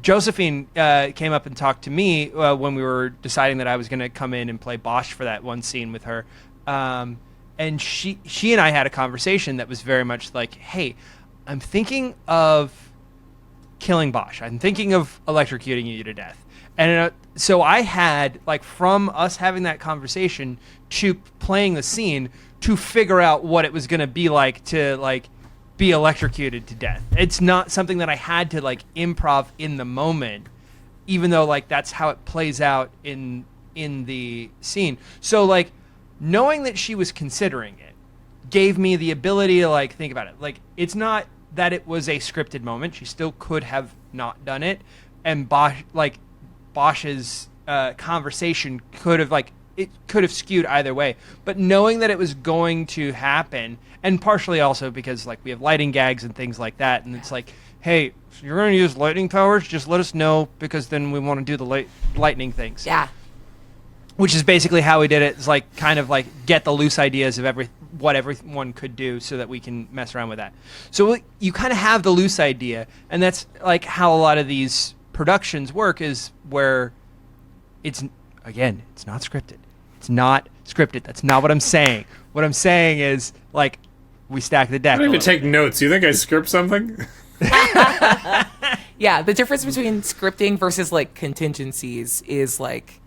Josephine came up and talked to me when we were deciding that I was going to come in and play Bosch for that one scene with her. And she and I had a conversation that was very much like, hey, I'm thinking of killing Bosch. I'm thinking of electrocuting you to death. And so I had, like, from us having that conversation to playing the scene to figure out what it was going to be like to, like, be electrocuted to death. It's not something that I had to, like, improv in the moment, even though, like, that's how it plays out in the scene. So, like, knowing that she was considering it gave me the ability to, like, think about it. Like, it's not that it was a scripted moment. She still could have not done it. And Bosch's conversation could have, like, it could have skewed either way. But knowing that it was going to happen, and partially also because, like, we have lighting gags and things like that, and it's like, hey, if you're going to use lightning powers, just let us know, because then we want to do the lightning things. Yeah. Which is basically how we did it. It's like kind of like get the loose ideas of what everyone could do so that we can mess around with that. So you kind of have the loose idea, and that's like how a lot of these productions work, is where it's not scripted. It's not scripted. That's not what I'm saying. What I'm saying is, like, we stack the deck. I don't even take notes. You think I script something? Yeah, the difference between scripting versus, like, contingencies is, like,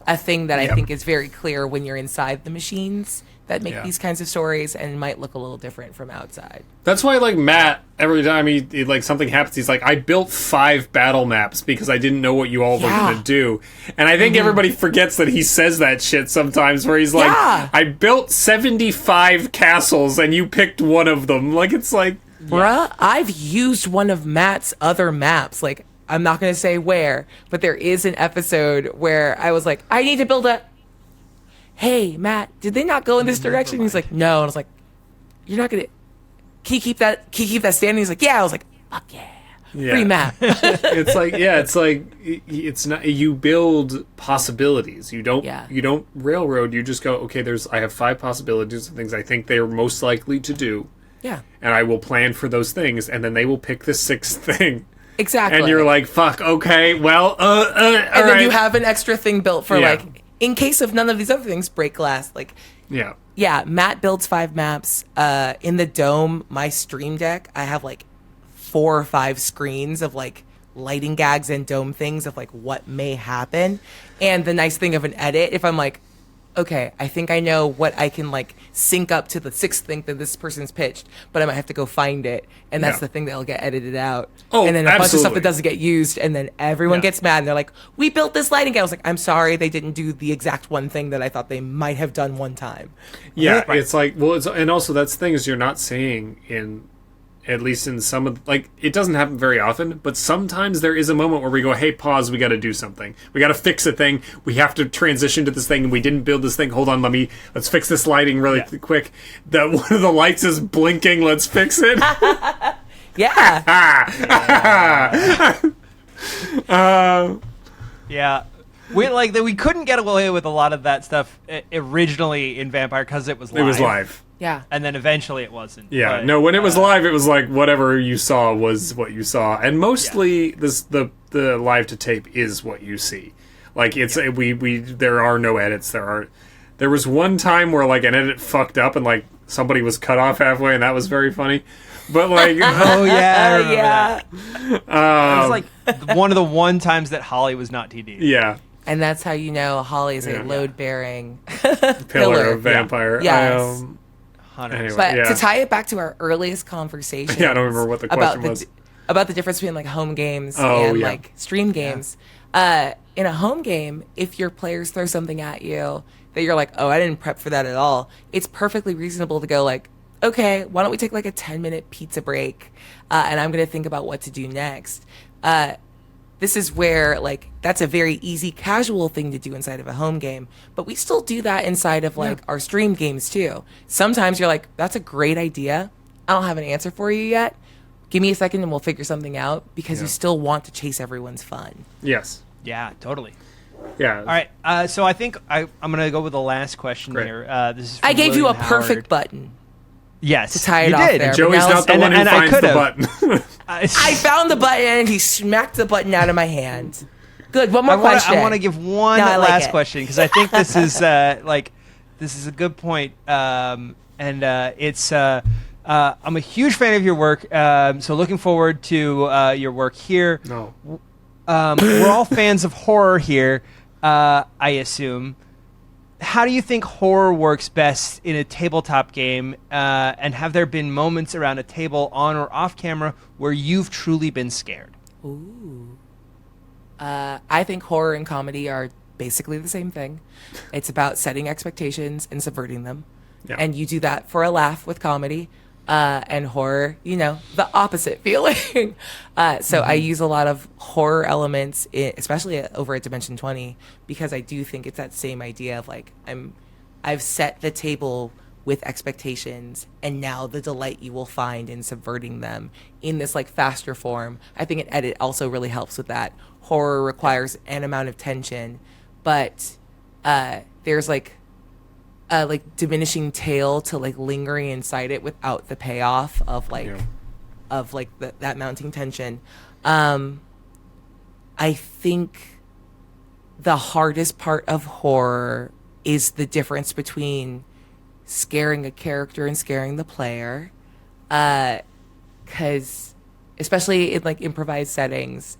a thing that I think is very clear when you're inside the machines that make these kinds of stories, and might look a little different from outside. That's why, like, Matt, every time he like something happens, he's like, I built 5 battle maps because I didn't know what you all were going to do. And I think everybody forgets that he says that shit sometimes, where he's like, I built 75 castles and you picked one of them. Like, it's like... Bruh, I've used one of Matt's other maps. Like, I'm not going to say where, but there is an episode where I was like, I need to build hey, Matt, did they not go in this direction? He's like, no. And I was like, you're not going to, can you keep that standing? He's like, yeah. I was like, fuck yeah. Free map. It's not, you build possibilities. You don't railroad. You just go, okay, I have 5 possibilities of things I think they're most likely to do. Yeah. And I will plan for those things, and then they will pick the 6th thing. Exactly. And you're like, fuck, okay, well, and then you have an extra thing built for, like, in case of none of these other things break glass. Like, yeah, Matt builds 5 maps. In the dome, my stream deck, I have, like, 4 or 5 screens of, like, lighting gags and dome things of, like, what may happen. And the nice thing of an edit, if I'm like, okay, I think I know what I can, like, sync up to the 6th thing that this person's pitched, but I might have to go find it, and that's the thing that'll get edited out. Oh, and then a bunch of stuff that doesn't get used, and then everyone gets mad, and they're like, we built this lighting guy. I was like, I'm sorry, they didn't do the exact one thing that I thought they might have done one time. Yeah, it's like, well, and also that's things you're not seeing in, at least in some of, like, it doesn't happen very often, but sometimes there is a moment where we go, hey, pause, we got to do something. We got to fix a thing. We have to transition to this thing, and we didn't build this thing. Hold on, let's fix this lighting really quick. That one of the lights is blinking, let's fix it. Yeah. We couldn't get away with a lot of that stuff originally in Vampire because it was live. It was live. Yeah. And then eventually it wasn't. Yeah. But, when it was live, it was like whatever you saw was what you saw. And mostly the live to tape is what you see. Like, it's there are no edits. There was one time where, like, an edit fucked up and, like, somebody was cut off halfway, and that was very funny. But, like, oh yeah, yeah. It was like one of the one times that Holly was not TD. Yeah. And that's how you know Holly is a load-bearing pillar of vampire. Yes. Anyway, but to tie it back to our earliest conversation, I don't remember what the question was. About the difference between, like, home games and like stream games. In a home game, if your players throw something at you that you're like, oh, I didn't prep for that at all, it's perfectly reasonable to go like, okay, why don't we take like a 10-minute pizza break, and I'm going to think about what to do next. This is where, like, that's a very easy, casual thing to do inside of a home game. But we still do that inside of, like, our stream games, too. Sometimes you're like, that's a great idea. I don't have an answer for you yet. Give me a second and we'll figure something out, because you still want to chase everyone's fun. Yes. Yeah, totally. Yeah. All right. So I think I'm going to go with the last question here. This is I gave William you a Howard. perfect button. Yes, to tie it you off did. there. Joey's not the one who finds the button. I found the button and he smacked the button out of my hand. Good. One more question. I want to give one last question because I think this is this is a good point. It's I'm a huge fan of your work. So looking forward to your work here. No. We're all fans of horror here, I assume. How do you think horror works best in a tabletop game? And have there been moments around a table, on or off camera, where you've truly been scared? Ooh. I think horror and comedy are basically the same thing. It's about setting expectations and subverting them. Yeah. And you do that for a laugh with comedy. And horror, the opposite feeling. So I use a lot of horror elements, especially over at Dimension 20, because I do think it's that same idea of I've set the table with expectations, and now the delight you will find in subverting them in this faster form. I think an edit also really helps with that. Horror requires an amount of tension, but there's diminishing tail to lingering inside it without the payoff of that mounting tension. I think the hardest part of horror is the difference between scaring a character and scaring the player, because especially in improvised settings,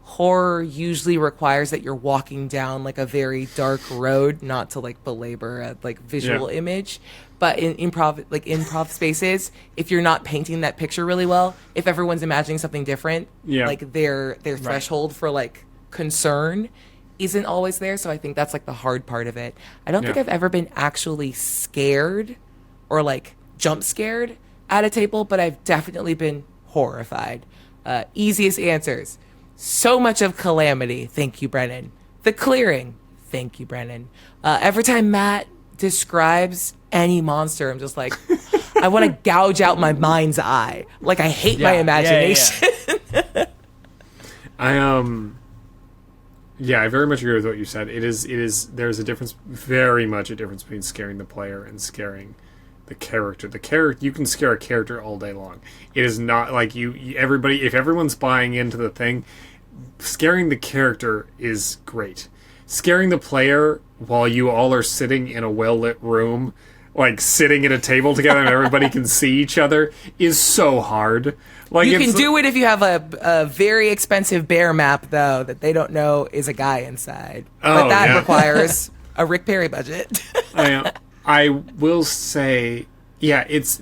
horror usually requires that you're walking down a very dark road, not to belabor a visual image, but in improv spaces, if you're not painting that picture really well, if everyone's imagining something different, their threshold for concern isn't always there. So I think that's the hard part of it. I don't think I've ever been actually scared or jump scared at a table, but I've definitely been horrified. Easiest answers. So much of Calamity, thank you, Brennan. The Clearing, thank you, Brennan. Every time Matt describes any monster, I'm just I want to gouge out my mind's eye. I hate my imagination. I very much agree with what you said. There's very much a difference between scaring the player and scaring the character. You can scare a character all day long. It is not everybody, if everyone's buying into the thing, scaring the character is great. Scaring the player while you all are sitting in a well-lit room, sitting at a table together and everybody can see each other, is so hard. You can do it if you have a very expensive bear map, though, that they don't know is a guy inside. But that requires a Rick Perry budget. I will say, it's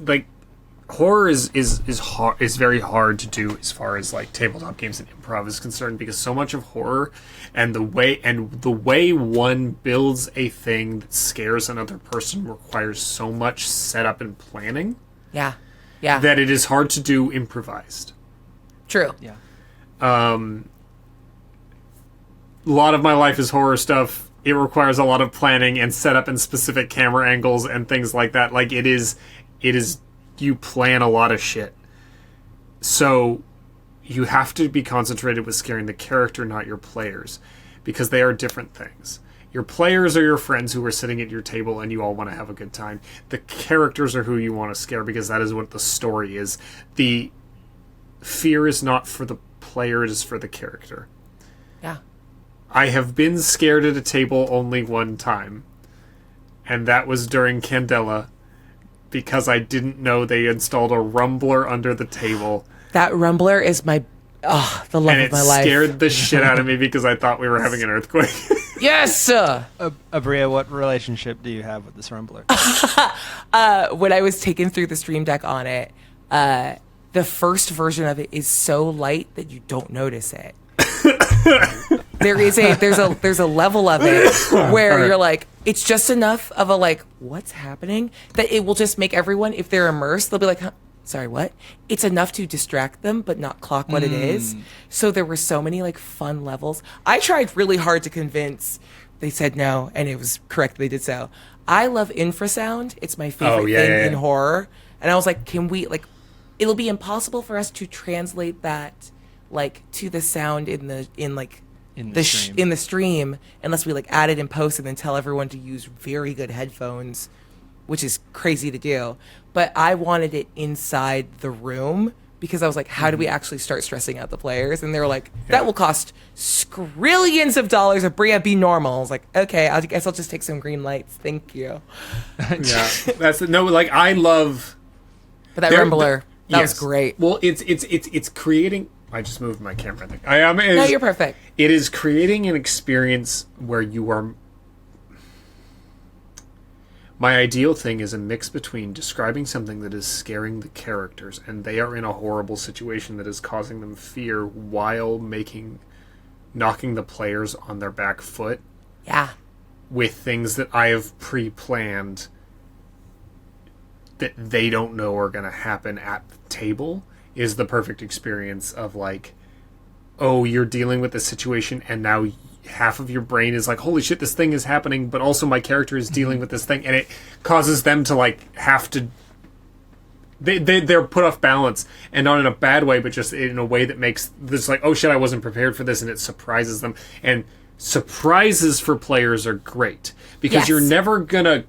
horror is very hard to do as far as tabletop games and improv is concerned, because so much of horror and the way one builds a thing that scares another person requires so much setup and planning. Yeah. That it is hard to do improvised. True. Yeah. A lot of my life is horror stuff. It requires a lot of planning and setup and specific camera angles and things like that. It is you plan a lot of shit. So you have to be concentrated with scaring the character, not your players, because they are different things. Your players are your friends who are sitting at your table and you all want to have a good time. The characters are who you want to scare, because that is what the story is. The fear is not for the player, it is for the character. Yeah. I have been scared at a table only one time, and that was during Candela, because I didn't know they installed a rumbler under the table. That rumbler is the love of my life. And it scared the shit out of me because I thought we were having an earthquake. Yes! Aabria, what relationship do you have with this rumbler? When I was taken through the Stream Deck on it, the first version of it is so light that you don't notice it. There's a level of it where you're it's just enough of a what's happening that it will just make everyone, if they're immersed, they'll be huh, sorry, what? It's enough to distract them but not clock what it is. So there were so many fun levels. I tried really hard to convince. They said no, and it was correct they did so. I love infrasound. It's my favorite thing in horror. And I was can we it'll be impossible for us to translate that to the sound in in the stream unless we like add it in post and then tell everyone to use very good headphones, which is crazy to do. But I wanted it inside the room because I was like, how do we actually start stressing out the players? And they were like, that will cost skrillions of dollars. Aabria, be normal. I was like, okay, I guess I'll just take some green lights. Thank you. Yeah, I love. But that Rumbler, that was great. Well, it's creating. I just moved my camera. No, you're perfect. It is creating an experience where you are. My ideal thing is a mix between describing something that is scaring the characters and they are in a horrible situation that is causing them fear while knocking the players on their back foot. Yeah. With things that I have pre-planned that they don't know are going to happen at the table is the perfect experience of like, oh, you're dealing with this situation and now half of your brain is like, holy shit, this thing is happening, but also my character is dealing with this thing, and it causes them to like have to they're put off balance, and not in a bad way, but just in a way that makes this like, oh shit, I wasn't prepared for this, and it surprises them. And surprises for players are great because you're never gonna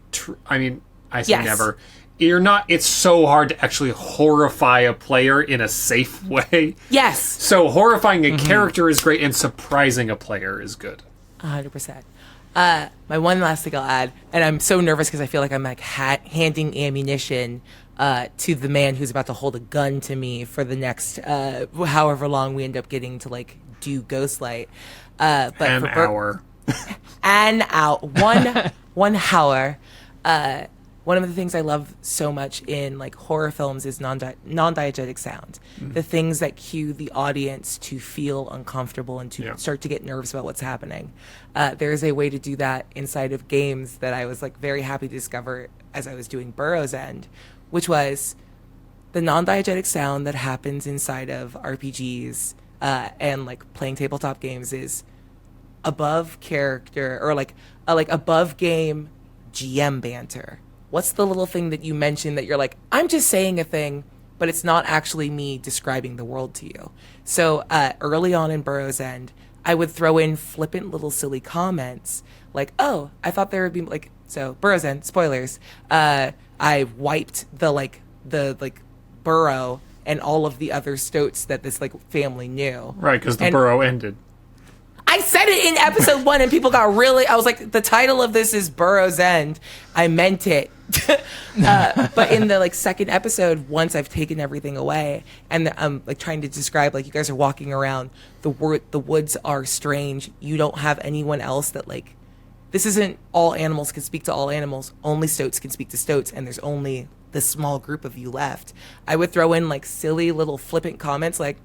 I say never. You're not. It's so hard to actually horrify a player in a safe way. Yes. So horrifying a character is great, and surprising a player is good. 100%. My one last thing I'll add, and I'm so nervous because I feel like I'm like handing ammunition to the man who's about to hold a gun to me for the next however long we end up getting to like do Ghostlight. But an hour. One hour. One of the things I love so much in like horror films is non-diegetic sound. The things that cue the audience to feel uncomfortable and to start to get nervous about what's happening. There is a way to do that inside of games that I was like very happy to discover as I was doing Burrow's End, which was the non-diegetic sound that happens inside of RPGs and like playing tabletop games is above character or like above game GM banter. What's the little thing that you mentioned that you're like, I'm just saying a thing, but it's not actually me describing the world to you. So early on in Burrow's End, I would throw in flippant little silly comments like, oh, I thought there would be like, so Burrow's End, spoilers. I wiped the burrow and all of the other stoats that this like family knew. Right, because the burrow ended. I said it in episode 1 and people got really, I was like, the title of this is Burrow's End. I meant it. But in the like second episode, once I've taken everything away and I'm like trying to describe, like you guys are walking around, the woods are strange. You don't have anyone else that like, this isn't all animals can speak to all animals. Only stoats can speak to stoats and there's only this small group of you left. I would throw in like silly little flippant comments like,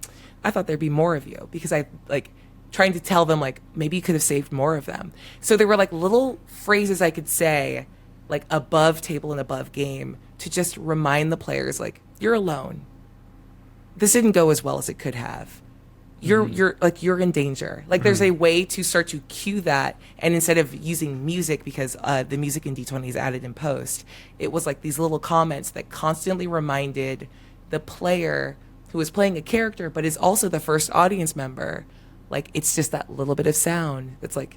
I thought there'd be more of you because I like trying to tell them like maybe you could have saved more of them. So there were like little phrases I could say like above table and above game to just remind the players like you're alone. This didn't go as well as it could have. You're in danger. Like there's a way to start to cue that, and instead of using music because the music in D20 is added in post, it was like these little comments that constantly reminded the player who is playing a character but is also the first audience member. Like, it's just that little bit of sound that's like,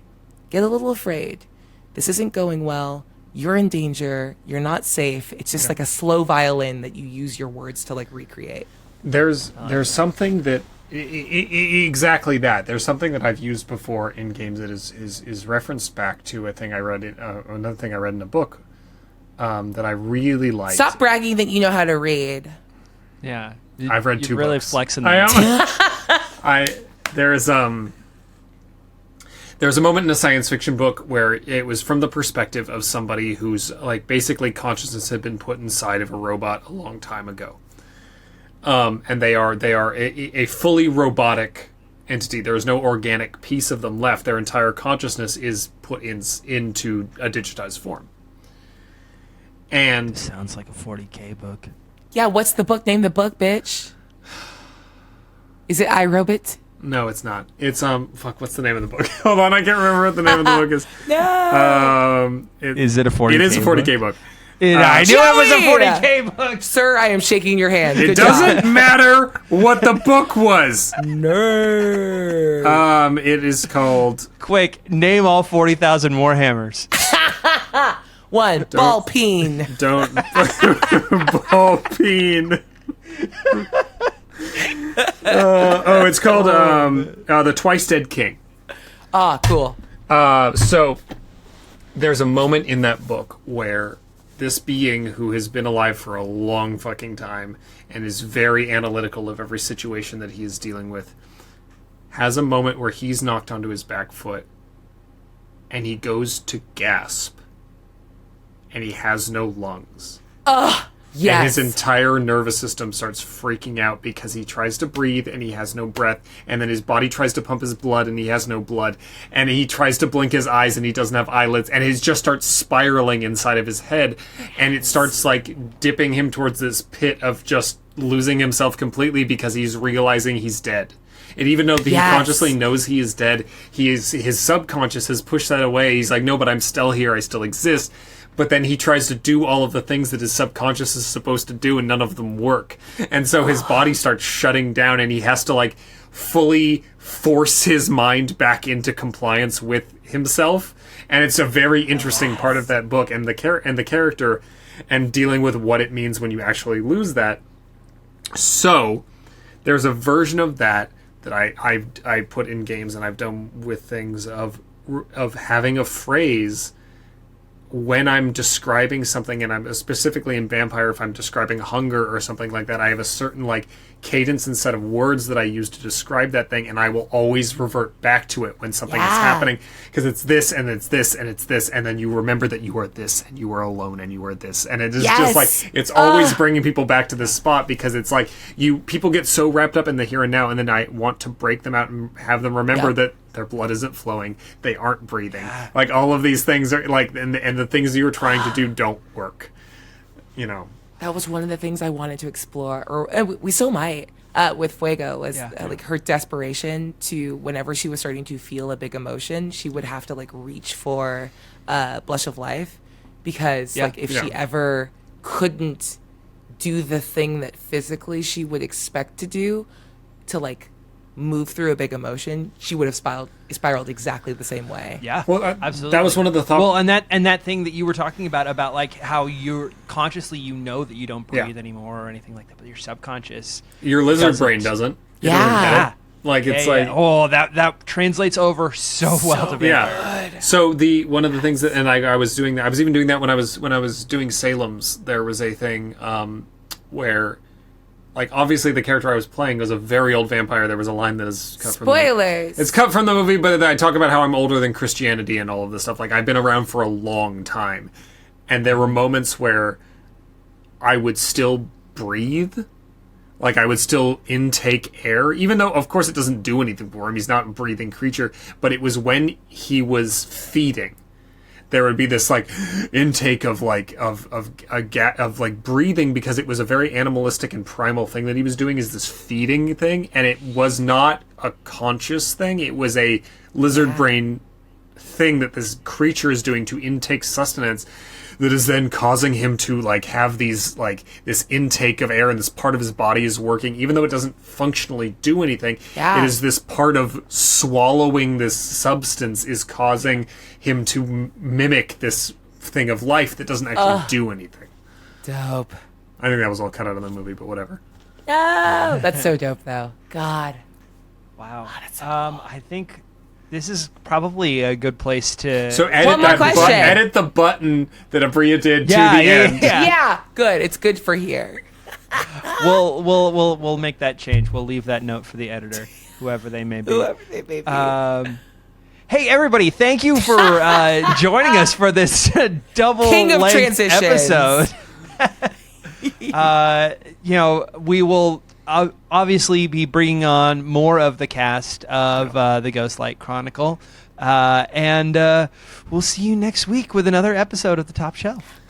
get a little afraid. This isn't going well. You're in danger. You're not safe. It's just like a slow violin that you use your words to, like, recreate. There's something that... exactly that. There's something that I've used before in games that is referenced back to a thing I read in... another thing I read in a book that I really liked. Stop bragging that you know how to read. Yeah. I've read 2 really books. Flexing that. There's a moment in a science fiction book where it was from the perspective of somebody whose like basically consciousness had been put inside of a robot a long time ago, and they are a fully robotic entity. There is no organic piece of them left. Their entire consciousness is put into a digitized form. And sounds like a 40K book. Yeah, what's the book? Name the book, bitch. Is it iRobot? No, it's not. It's what's the name of the book? Hold on, I can't remember what the name of the book is. No. Is it a 40K book? It is a 40K book. I knew it was a Joey! 40K book. Sir, I am shaking your hand. It Good doesn't job. matter what the book was. Nerd. It is called... Quick, name all 40,000 Warhammers. 1. Ball peen. Don't... Ball peen. It's called The Twice Dead King. Ah, cool. So there's a moment in that book where this being who has been alive for a long fucking time and is very analytical of every situation that he is dealing with has a moment where he's knocked onto his back foot and he goes to gasp and he has no lungs. Yes. And his entire nervous system starts freaking out because he tries to breathe and he has no breath. And then his body tries to pump his blood and he has no blood. And he tries to blink his eyes and he doesn't have eyelids. And it just starts spiraling inside of his head. And it starts like dipping him towards this pit of just losing himself completely because he's realizing he's dead. And even though he consciously knows he is dead, his subconscious has pushed that away. He's like, no, but I'm still here. I still exist. But then he tries to do all of the things that his subconscious is supposed to do, and none of them work. And so his body starts shutting down, and he has to, like, fully force his mind back into compliance with himself. And it's a very interesting part of that book, and the character, and dealing with what it means when you actually lose that. So, there's a version of that I put in games, and I've done with things of having a phrase when I'm describing something, and I'm specifically in Vampire, if I'm describing hunger or something like that, I have a certain like cadence and set of words that I use to describe that thing, and I will always revert back to it when something is happening, because it's this and it's this and it's this, and then you remember that you are this and you are alone and you are this, and it is just like it's always bringing people back to this spot, because it's like people get so wrapped up in the here and now, and then I want to break them out and have them remember that their blood isn't flowing, they aren't breathing, like all of these things are like, and the things you were trying to do don't work, you know. That was one of the things I wanted to explore, or we still might, with Fuego, was like her desperation to, whenever she was starting to feel a big emotion, she would have to like reach for Blush of Life, because like if she ever couldn't do the thing that physically she would expect to do to like move through a big emotion, she would have spiraled exactly the same way. Yeah, well, absolutely. That was one of the thoughts. Well, and that thing that you were talking about like how you're consciously, you know that you don't breathe anymore or anything like that, but your subconscious, your lizard brain doesn't. Yeah. Like it's like that translates over so well to Vampire. Yeah. So one of the things that, and I was doing that. I was even doing that when I was doing Salem's. There was a thing where, like, obviously the character I was playing was a very old vampire. There was a line that is cut from spoilers. It's cut from the movie, but I talk about how I'm older than Christianity and all of this stuff. Like, I've been around for a long time, and there were moments where I would still breathe. Like, I would still intake air, even though, of course, it doesn't do anything for him. He's not a breathing creature. But it was when he was feeding, there would be this like intake of like of like breathing, because it was a very animalistic and primal thing that he was doing, is this feeding thing, and it was not a conscious thing. It was a lizard brain thing that this creature is doing to intake sustenance, that is then causing him to like have these like this intake of air, and this part of his body is working, even though it doesn't functionally do anything. It is this part of swallowing this substance is causing him to mimic this thing of life that doesn't actually do anything. Dope. I think that was all cut out of the movie, but whatever. No, that's so dope though. God. Wow. That's so cool. I think this is probably a good place to. So edit the button that Aabria did to the end. Yeah, good. It's good for here. We'll make that change. We'll leave that note for the editor, whoever they may be. Hey everybody! Thank you for joining us for this double-length episode. We will obviously be bringing on more of the cast of the Ghostlight Chronicle, and we'll see you next week with another episode of The Top Shelf.